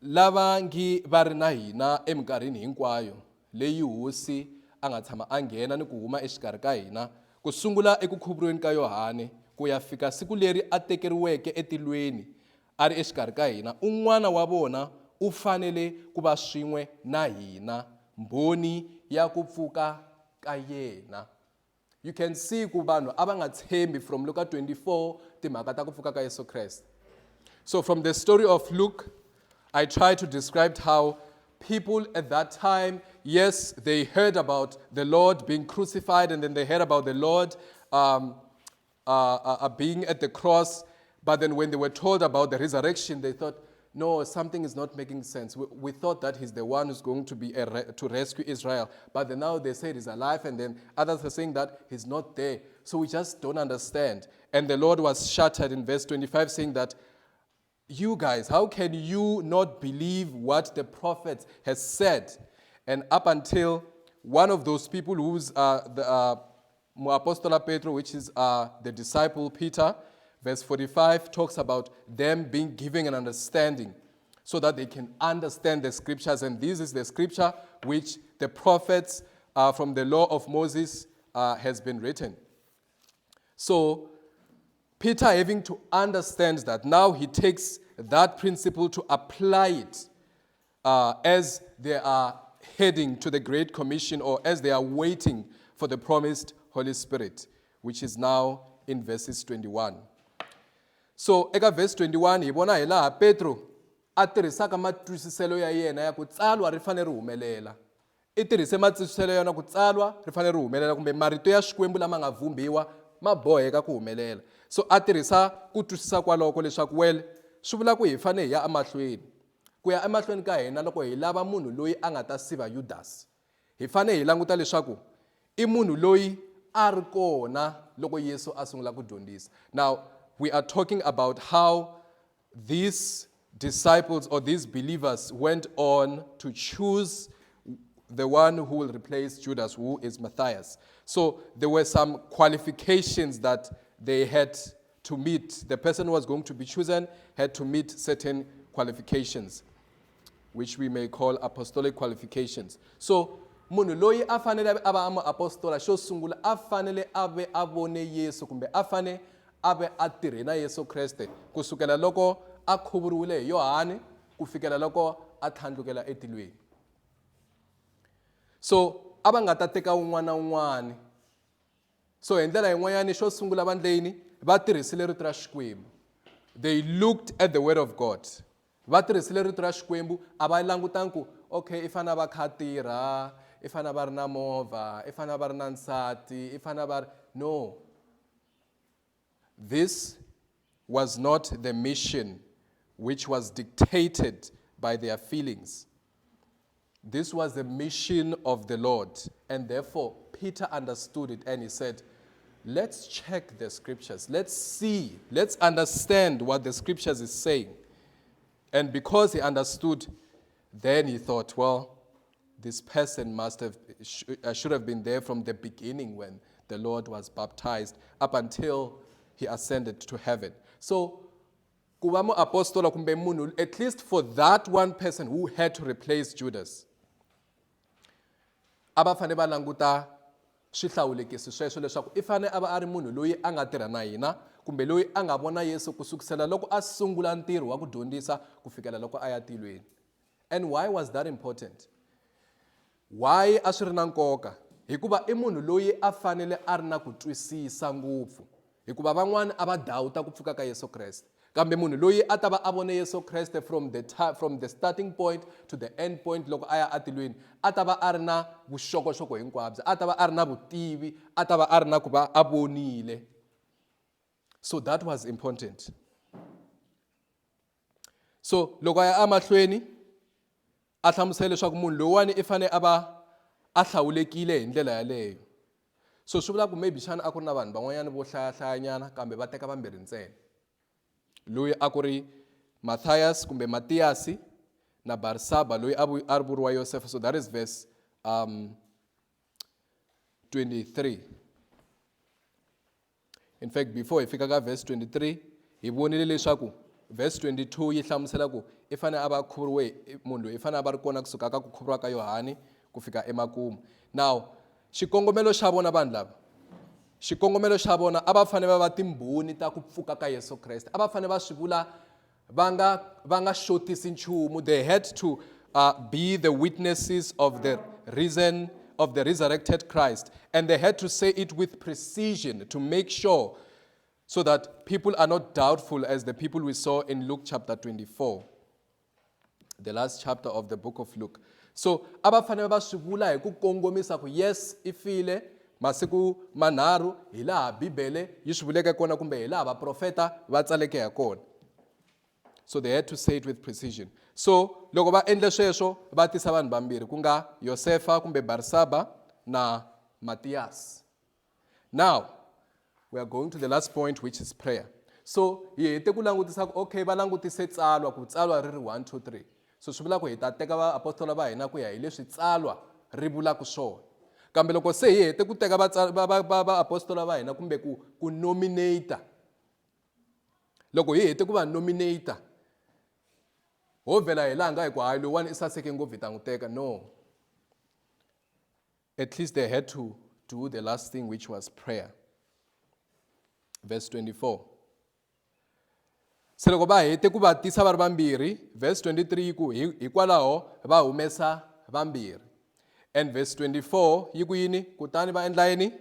lava ngi va ri na hina eminkarhini hinkwayo leyi hosi a nga tshama a nghena ni ku huma exikarhi ka hina ku sungula eku khuvuriweni ka Yohane ku ya fika siku leri a tekeriweke etilweni a ri exikarhi ka hina, un'wana wa vona u fanele ku va swin'we na hina, mbhoni ya ku pfuka ka yena. You can see ku vanhu a va nga tshembi from Luka 24 timhaka ta ku pfuka ka Yesu Kreste. So from the story of Luke, I try to describe how people at that time, yes, they heard about the Lord being crucified and then they heard about the Lord being at the cross, but then when they were told about the resurrection, they thought, no, something is not making sense. We thought that he's the one who's going to be to rescue Israel, but then now they say he's alive, and then others are saying that he's not there. So we just don't understand. And the Lord was shattered in verse 25, saying that, you guys, how can you not believe what the prophet has said? And up until one of those people who's the Apostle Petro, which is the disciple Peter, verse 45 talks about them being given an understanding so that they can understand the scriptures. And this is the scripture which the prophets from the law of Moses has been written. So Peter, having to understand that, now he takes that principle to apply it as they are heading to the Great Commission, or as they are waiting for the promised Holy Spirit, which is now in verses 21. So eka verse 21 hi vona hi laha Petro a tirhisaka matwisiselo ya yena ya ku tsalwa ri fanele ri humelela. I tirhise matwisiselo ya yena ku tsalwa ri fanele ri humelela, kumbe marito ya Xikwembu lama nga vhumbiwa ma boheka ku humelela. So a tirhisa ku twisisa kwaloko leswaku well swi vula ku hi fanele hi ya emahlweni. Ku ya emahlweni ka hina loko hi lava munhu loyi a nga ta siva Judas, hi fanele hi languta leswaku I munhu loyi a ri kona loko Yesu a sungula ku dyondzisa. Now, we are talking about how these disciples or these believers went on to choose the one who will replace Judas, who is Matthias. So there were some qualifications that they had to meet. The person who was going to be chosen had to meet certain qualifications, which we may call apostolic qualifications. So munhu loyi a fanele a va apostola xo sungula a fanele a ve a vone Yesu kumbe a fanele a ve a tirhe na Yesu Kreste kusukela loko a khuvuriwile hi Yohani ku fikela loko a tlhandlukela etilweni. So a va nga ta teka un'wana na un'wana. So hi ndlela yin'wanyana xo sungula vandleni va tirhisile rito ra Xikwembu. They looked at the word of God. Va tirhisile rito ra Xikwembu a va langutangi ku okay i fana va kha tirha, i fana va ri na movha, i fana va ri na nsati, i fana va ri no. This was not the mission which was dictated by their feelings. This was the mission of the Lord, and therefore Peter understood it and he said, let's check the scriptures. Let's see, let's understand what the scriptures is saying. And because he understood, then he thought, well, this person should have been there from the beginning when the Lord was baptized up until he ascended to heaven. So, kuva mo apostola kumbe munhu, at least for that one person who had to replace Judas, aba fane va languta swihlawulekisi sweswo leswaku i fane a va a ri munhu loyi a nga tirha na hina kumbe loyi a nga vona Yesu kusukisela loko a sungula ntirho wa ku dyondzisa ku fikela loko a ya tilweni. And why was that important? Why a swi ri na nkoka? Hikuva i munhu loyi a fanele a ri na ku twisisa ngopfu. Hikuva van'wana a va dawuta ku pfuka ka Yesu Kreste. Kambe munhu loyi a ta va a vone Yesu Kreste from the starting point to the end point loko a ya atilweni, a ta va a ri na vuxokoxoko hinkwabyo, a ta va a ri na vutivi, a ta va a ri na ku va a vonile. So that was important. So loko a ya amahlweni a hlamusela leswaku munhu lowani i fane a va a hlawulekile hi ndlela yaleyo. So swi vula ku maybe xana a ku ri na vanhu van'wanyana vo hlayahlayanyana kambe va teka vambirhi ntsena. Loyi a ku ri Matthias kumbe Matiyasi na Barsaba loyi a ri vuriwa Yosefa. So that is verse 23. In fact, before hi fika ka verse 23, hi vonile leswaku verse 22 yi hlamusela ku i fane a va khuvuriwe munhu loyi i fane a va ri kona kusuka ka ku khuvuriwa ka Yohani ku fika emakumu. Now xikongomelo xa vona vanhu lava, xikongomelo xa vona a va fane va va timbhoni ta ku pfuka ka Yesu Kreste. A va fane va swi vula va nga xotisi nchumu. They had to be the witnesses of the resurrected Christ, and they had to say it with precision to make sure so that people are not doubtful, as the people we saw in Luke chapter 24, the last chapter of the book of Luke. So a va fane va swi vula hi ku kongomisa ku yes I file masiku manharhu hi laha Bibele yi swi vuleke kona kumbe hi laha vaprofeta va tsaleke ha kona. So they had to say it with precision. So loko va endle sweswo va tisa vanhu vambirhi ku nga Yosefa kumbe Barsaba na Matiyasi. Now we are going to the last point, which is prayer. So hi hete ku langutisa ku okay va langutise tsalwa ku tsalwa ri ri 1 2 3. So swi vula ku hi ta teka va apostola va hina ku ya hi leswi tsalwa ri vulaka swona. Kambe loko se hi hete ku teka va apostola va hina kumbe ku nominate, loko hi hete ku va nominate ho vela hi langa hi ku hayi lowani i saseke ngopfu hi ta n'wi teka. No. At least they had to do the last thing, which was prayer. Verse 24. Se loko va hete ku va tisa va ri vambirhi, verse 23 yi ku hikwalaho va humesa vambirhi. And verse 24 yi ku yini? Kutani va endla yini?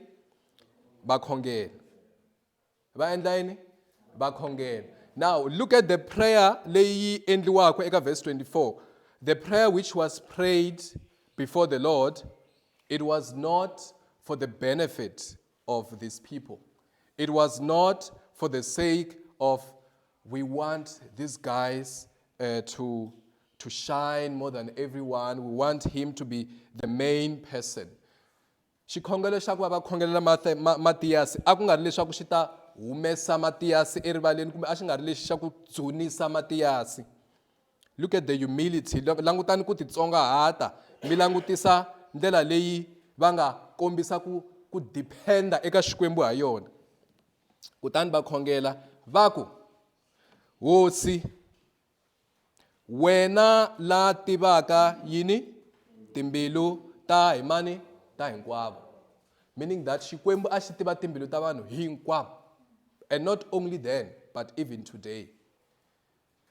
Va khongela. Va endla yini? Va khongela. Now look at the prayer leyi endliwaka eka verse 24. The prayer which was prayed before the Lord, it was not for the benefit of these people. It was not for the sake of we want these guys to shine more than everyone. We want him to be the main person. Xikhongelo xa ku va va khongelela Matiyasi a ku nga ri leswaku xi ta humesa Matiyasi erivaleni kumbe a xi nga ri lexi xa ku dzunisa Matiyasi. Look at the humility. Langutani ku titsongahata mi langutisa ndlela leyi va nga kombisa ku dependa eka Xikwembu ha yona. Kutani va khongela va ku, Hosi, wena la tivaka yini timbilu ta hi mani ta hinkwavo. Meaning that Xikwembu a xi tiva timbilu ta vanhu hinkwavo. And not only then, but even today.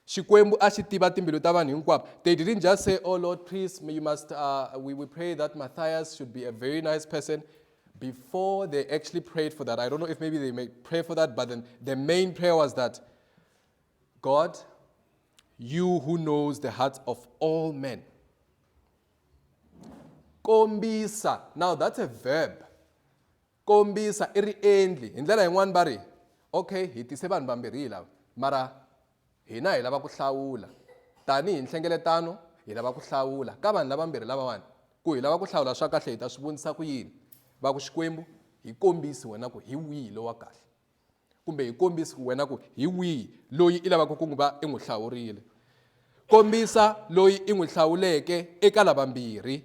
Xikwembu a xi tiva timbilu ta vanhu hinkwavo. They didn't just say, oh Lord, please, you must, we pray that Matthias should be a very nice person. Before they actually prayed for that, I don't know if maybe they may pray for that, but then the main prayer was that, God, you who knows the hearts of all men. Kombisa. Now that's a verb. Kombisa iri endli. Hi ndlela yin'wana va ri, okay, hi tise vanhu vambirhi lava, mara hina hi lava ku hlawula. Tanihi nhlengeletano hi lava ku hlawula ka vanhu lavambirhi lavawani. Ku hi lava ku hlawula swa kahle hi ta swi vonisa ku yini. Va ku Xikwembu hi kombisi wena ku hi wihi lowa wa kahle. Kumbe hi kombisi wena ku hi wihi loyi I lavaka ku va I n'wi hlawurile. Kombisa loyi I n'wi hlawuleke eka lavambirhi.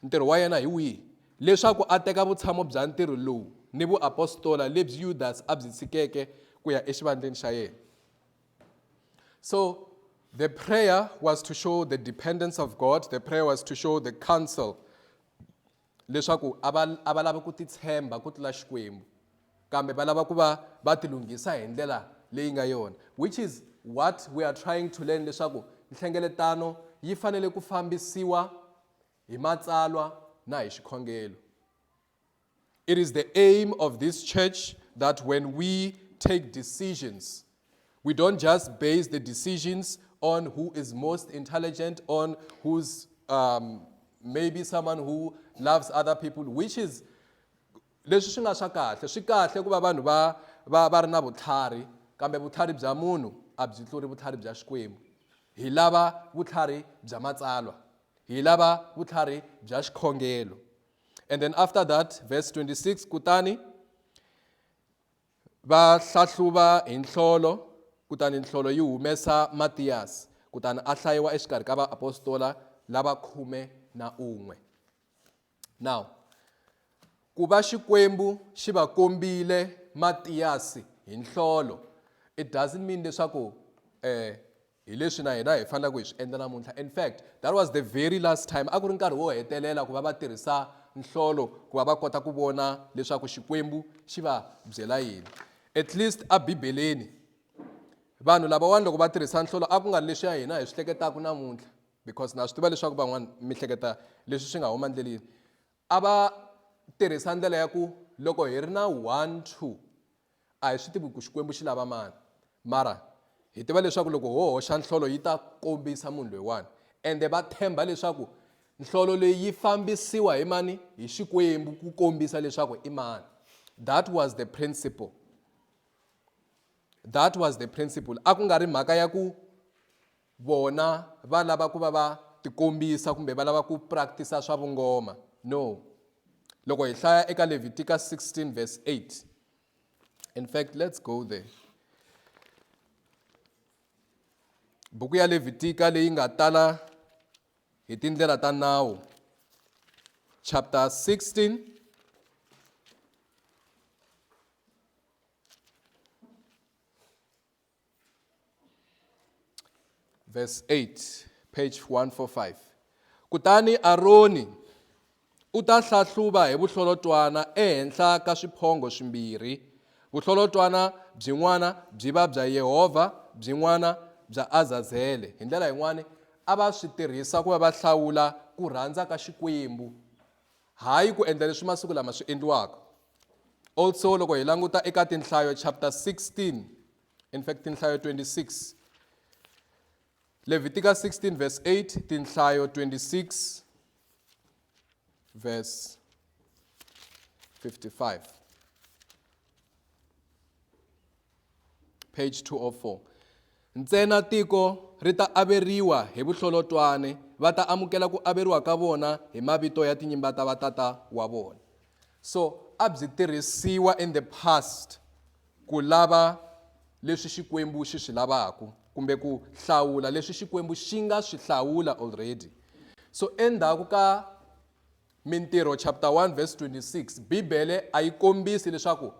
Ntirho wa yena hi wihi? Leswaku a teka vutshamo bya ntirho lowu ni vuapostola lebyi Judas a byi tshikeke ku ya exivandleni xa yena. So the prayer was to show the dependence of God. The prayer was to show the counsel. Leswaku a va lava ku titshemba ku tlula Xikwembu. Kambe va lava ku va ti lunghisa hi ndlela leyi nga yona. Which is what we are trying to learn, leswaku nhlengeletano yi fanele ku fambisiwa hi matsalwa na hi xikhongelo. It is the aim of this church that when we take decisions, we don't just base the decisions on who is most intelligent, on who's maybe someone who loves other people, which is leswi swi nga swa kahle. Swi kahle ku va vanhu va ri na vutlhari, kambe vutlhari bya munhu a byi tluri vutlhari bya Xikwembu. Hi lava vutlhari bya matsalwa. Hi lava vutlhari bya xikhongelo. And then after that, verse 26, kutani va hlahluva hi nhlolo, kutani nhlolo yi humesa Matthias, kutani a hlayiwa exikarhi ka vaapostola lava 11. Now, ku va Xikwembu xi va kombile Matthias hi nhlolo, it doesn't mean leswaku hi leswi na hina hi fanele ku hi swi endla namuntlha. In fact, that was the very last time a ku ri nkarhi wo hetelela ku va va tirhisa nhlolo ku va va kota ku vona leswaku Xikwembu xi va byela yini. At least a Bibeleni vanhu lavawani loko va tirhisa nhlolo a ku nga leswi ya hina hi swi hleketaka namuntlha, because na swi tiva leswaku van'wana mi hleketa leswi swi nga huma ndleleni. A va tirhisa ndlela ya ku loko hi ri na 1, 2 a hi swi tivi ku Xikwembu xi lava mani, mara hi tiva leswaku loko ho hoxa nhlolo yi ta kombisa munhu loyiwani. Ende va tshemba leswaku nhlolo leyi yi fambisiwa hi mani? Hi Xikwembu ku kombisa leswaku I mani. That was the principle. That was the principle. A ku nga ri mhaka ya ku vona va lava ku va va tikombisa kumbe va lava ku practice swa vungoma. No. Loko hi hlaya eka Leviticus 16 verse 8. In fact, let's go there. Buku ya Levitika leyi nga tala hi tindlela ta nawu. Chapter 16 verse 8, page 145. Kutani Aroni u ta hlahluva hi vuhlolotwana ehenhla ka swiphongo swimbirhi. Vuhlolotwana byin'wana byi va bya Yehovha, byin'wana bya Azazele. Hi ndlela yin'wana a va swi tirhisa ku va va hlawula ku rhandza ka Xikwembu, hayi ku endla leswi masiku lama swi endliwaka. Also loko hi languta eka tinhlayo chapter 16, in fact tinhlayo 26, Leviticus 16 verse 8, tinhlayo 26 verse 55, page 204. Ntsena tiko ri ta averiwa hi vuhlolotwane, va ta amukela ku averiwa ka vona hi mavito ya tinyimba ta vatata wa vona. So a byi tirhisiwa in the past ku lava leswi Xikwembu xi swi lavaka, kumbe ku hlawula leswi Xikwembu xi nga swi hlawula already. So endzhaku ka Mintirho chapter 1 verse 26, Bibele a yi kombisi leswaku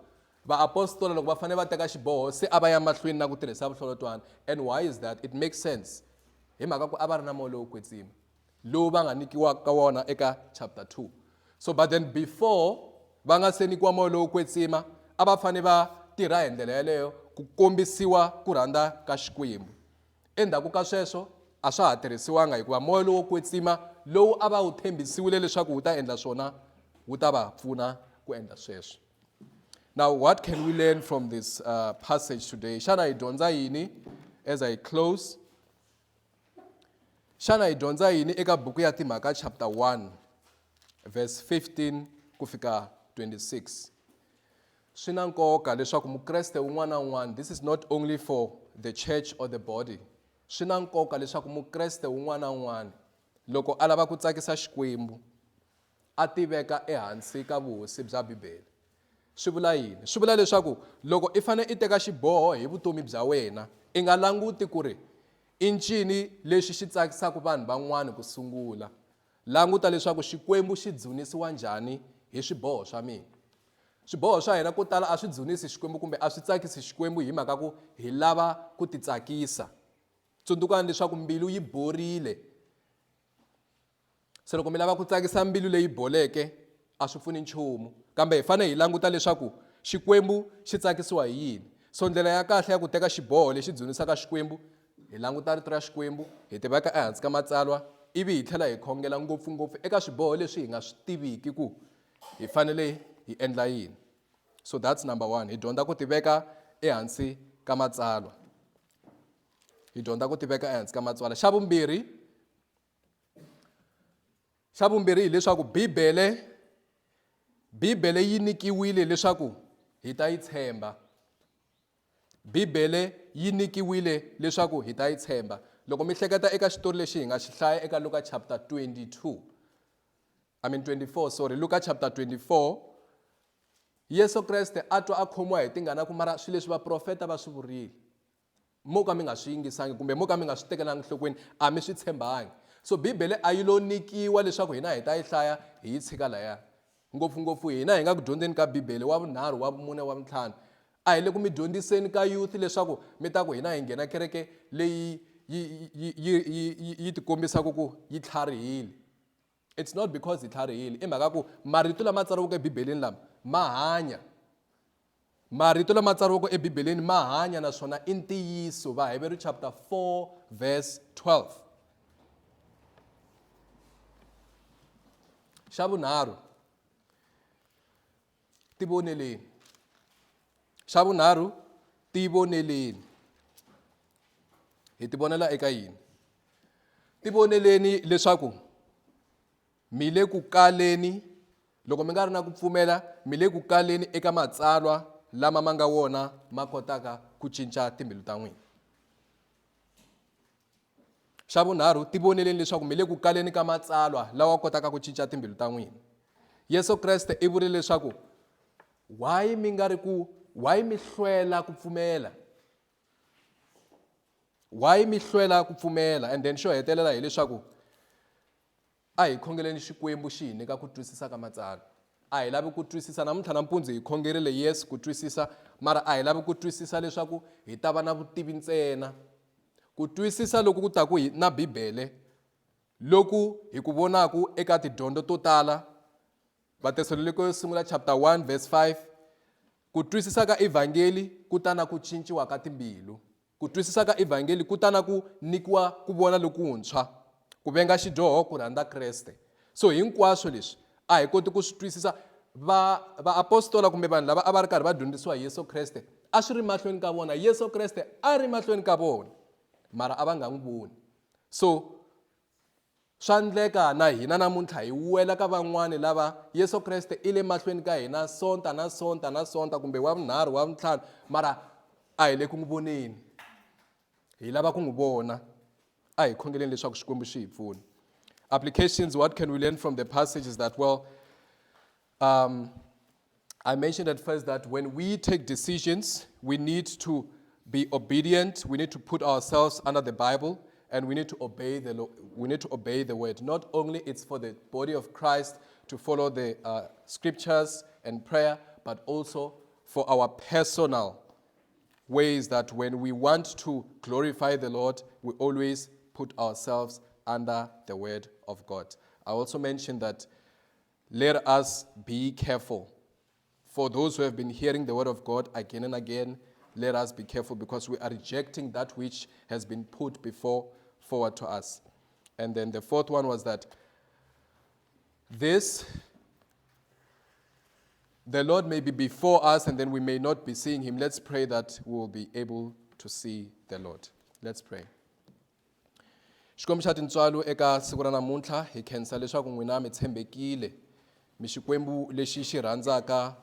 vaapostoli loko va fanele va teka xiboho se a va ya mahlweni na ku tirhisa vuhlolotlwana. And why is that? It makes sense. Hi mhaka ku a va ri na moya lowo kwetsima lowu va nga nyikiwaka wona eka chapter 2. So but then before va nga se nyikiwa moya lowo kwetsima a va fanele va tirha hi ndlela yaleyo ku kombisiwa ku rhandza ka Xikwembu. Endzhaku ka sweswo a swa ha tirhisiwanga hikuva moya lowo kwetsima lowu a va wu tshembisiwile leswaku wu ta endla swona wu ta va pfuna ku endla sweswo. Now what can we learn from this passage today? Xana hi dyondza yini as I close? Xana hi dyondza yini eka buku ya Timhaka chapter 1 verse 15 ku fika 26? Swi na nkoka leswaku mukreste un'wana na un'wana, this is not only for the church or the body. Swi na nkoka leswaku mukreste un'wana na un'wana loko a lava ku tsakisa Xikwembu a tiveka ehansi ka vuhosi bya Bibele. Swi vula yini? Swi vula leswaku loko i fane i teka xiboho hi vutomi bya wena, i nga languti ku ri i ncini lexi xi tsakisaka vanhu van'wana ku sungula. Languta leswaku Xikwembu xi dzunisiwa njhani hi swiboho swa mina. Swiboho swa hina ko tala a swi dzunisi Xikwembu kumbe a swi tsakisi Xikwembu hi mhaka ku hi lava ku ti tsakisa. Tsundzukani leswaku mbilu yi borile. Se loko mi lava ku tsakisa mbilu leyi boleke a swi pfuni nchumu, kambe hi fanele hi languta leswaku Xikwembu xi tsakisiwa hi yini. So ndlela ya kahle ya ku teka xiboho lexi dzunisaka Xikwembu, hi languta rito ra Xikwembu, hi tiveka ehansi ka matsalwa, ivi hi tlhela hi khongela ngopfungopfu eka swiboho leswi hi nga swi tiviki ku hi fanele hi endla yini. So that's number 1. Hi dyondza ku tiveka ehansi ka matsalwa. Hi dyondza ku tiveka ehansi ka matsalwa. Xa vumbirhi hileswaku Bibele yi nikiwile leswaku hi ta yi tshemba. Bibele yi nikiwile leswaku hi ta yi tshemba. Loko mi hleketa eka xitori lexi hi nga xi hlaya eka Luka chapter 24, Luka chapter 24, Yesu Kreste a twa a khomiwa hi tingana ku mara swilo leswi vaprofeta va swi vurile mo ka mi nga swi yingisangi kumbe mo ka mi nga swi tekelanga enhlokweni, a mi swi tshembangi. So Bibele a yi lo nikiwa leswaku hina hi ta yi hlaya hi yi tshika laya. Ngopfungopfu hina hi nga ku dyondzeni ka Bibele wa vunharhu, wa vumune, wa vuntlhanu. A hi le ku mi dyondziseni ka youth leswaku mi ta ku hina hi nghena kereke leyi yi tikombisaka ku yi tlharihile. It's not because hi tlharihile, i mhaka ku marito lama tsariweke ebibeleni lama ma hanya. Marito lama tsariweke ebibeleni ma hanya naswona i ntiyiso. Vaheveri chapter 4 verse 12. Xa vunharhu, tivoneleni. Xa vunharhu, tivoneleni. Hi tivonela eka yini? Tivoneleni leswaku mi le ku kaleni, loko mi nga ri na ku pfumela, mi le ku kaleni eka matsalwa lama ma nga wona ma kotaka ku cinca timbilu ta n'wina. Xa vunharhu, tivoneleni leswaku mi le ku kaleni ka matsalwa lawa kotaka ku cinca timbilu ta n'wina. Yesu Kreste i vurile leswaku why mi hlwela ku pfumela? Why mi hlwela ku pfumela? And then xo hetelela hileswaku a hi khongeleni Xikwembu xi hi nyika ku twisisa ka matsalwa. A hi lavi ku twisisa, namuntlha nampundzu hi khongerile Yesu ku twisisa, mara a hi lavi ku twisisa leswaku hi ta va na vutivi ntsena. Ku twisisa loku ku taku na Bibele, loku hi ku vonaku eka tidyondzo to tala, Vathesalonike yo sungula chapter 1 verse 5, ku twisisa ka evangeli ku ta na ku cinciwa ka timbilu. Ku twisisa ka evangeli ku ta na ku nikiwa ku vona lokuntshwa, ku venga xidyoho, ku rhandza Kreste. So hinkwaswo leswi a hi koti ku swi twisisa. Vaapostola kumbe vanhu lava a va ri karhi va dyondzisiwa hi Yesu Kreste a swi ri mahlweni ka vona, Yesu Kreste a ri mahlweni ka vona, mara a va nga n'wi voni. So swa endleka na hina namuntlha hi wela ka van'wani lava Yesu Kreste i le mahlweni ka hina sonta kumbe wa vunharhu, wa vuntlhanu, mara a hi le ku n'wi voneni. Hi lava ku n'wi vona. A hi khongeleni leswaku Xikwembu xi hi pfuna. Applications, what can we learn from the passage is that, well, I mentioned at first that when we take decisions, we need to be obedient. We need to put ourselves under the Bible and we need to obey we need to obey the word. Not only it's for the body of Christ to follow the scriptures and prayer, but also for our personal ways that when we want to glorify the Lord, we always put ourselves under the word of God. I also mentioned that let us be careful. For those who have been hearing the word of God again and again, let us be careful because we are rejecting that which has been put forward to us. And then the fourth one was that the Lord may be before us and then we may not be seeing him. Let's pray that we will be able to see the Lord. Let's pray. Xikwembu xa tintswalo eka siku ra namuntlha hi khensa leswaku n'wina mi tshembekile mi xikwembu lexi xi rhandzaka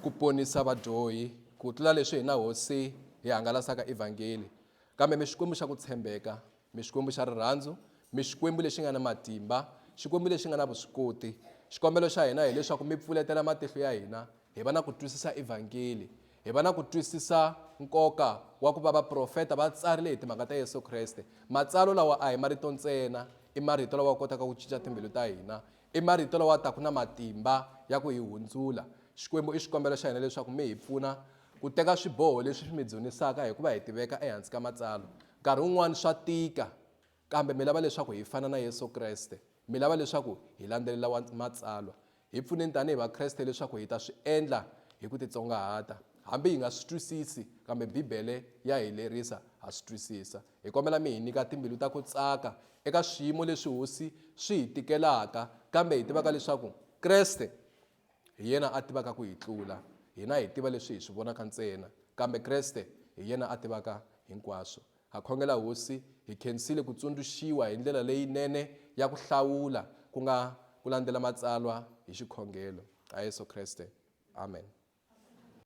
ku ponisa vadyohi ku tlula leswi hina hosi hi hangalasaka evhangeli kambe mi xikwembu xa ku tshembeka mi xikwembu xa rirhandzu mi xikwembu lexi nga na matimba xikwembu lexi nga na vuswikoti xikombelo xa hina hi leswaku mi pfuletela matihlo ya hina hi va na ku twisisa evhangeli hi va na ku twisisa nkoka wa ku va vaprofeta va tsarile hi timhaka ta Yesu Kreste. Matsalwa lawa a hi marito ntsena i marito lawa kotaka ku cinca timbilu ta hina i marito lawa taku na matimba ya ku hi hundzula. Xikwembu i xikombelo xa hina leswaku mi hi pfuna ku teka swiboho leswi swi mi dzunisaka hikuva hi tiveka ehansi ka matsalwa. Nkarhi wun'wani swa tika kambe mi lava leswaku hi fana na Yesu Kreste, mi lava leswaku hi landzelela matsalwa. Hi pfuneni tanihi vakreste leswaku hi ta swi endla hi ku titsongahata hambi hi nga swi twisisi kambe bibele ya hi lerisa ha swi twisisa. Hi kombela mi hi nyika timbilu ta ku tsaka eka swiyimo leswi hosi swi hi tikelaka kambe hi tivaka leswaku Kreste hi yena a tivaka ku hi tlula. Hina hi tiva leswi hi swi vonaka ntsena kambe Kreste hi yena a tivaka hinkwaswo. Ha khongela hosi hi khensile ku tsundzuxiwa hi ndlela leyinene ya ku hlawula ku nga ku landzela matsalwa hi xikhongelo. Ha Yesu Kreste. Amen.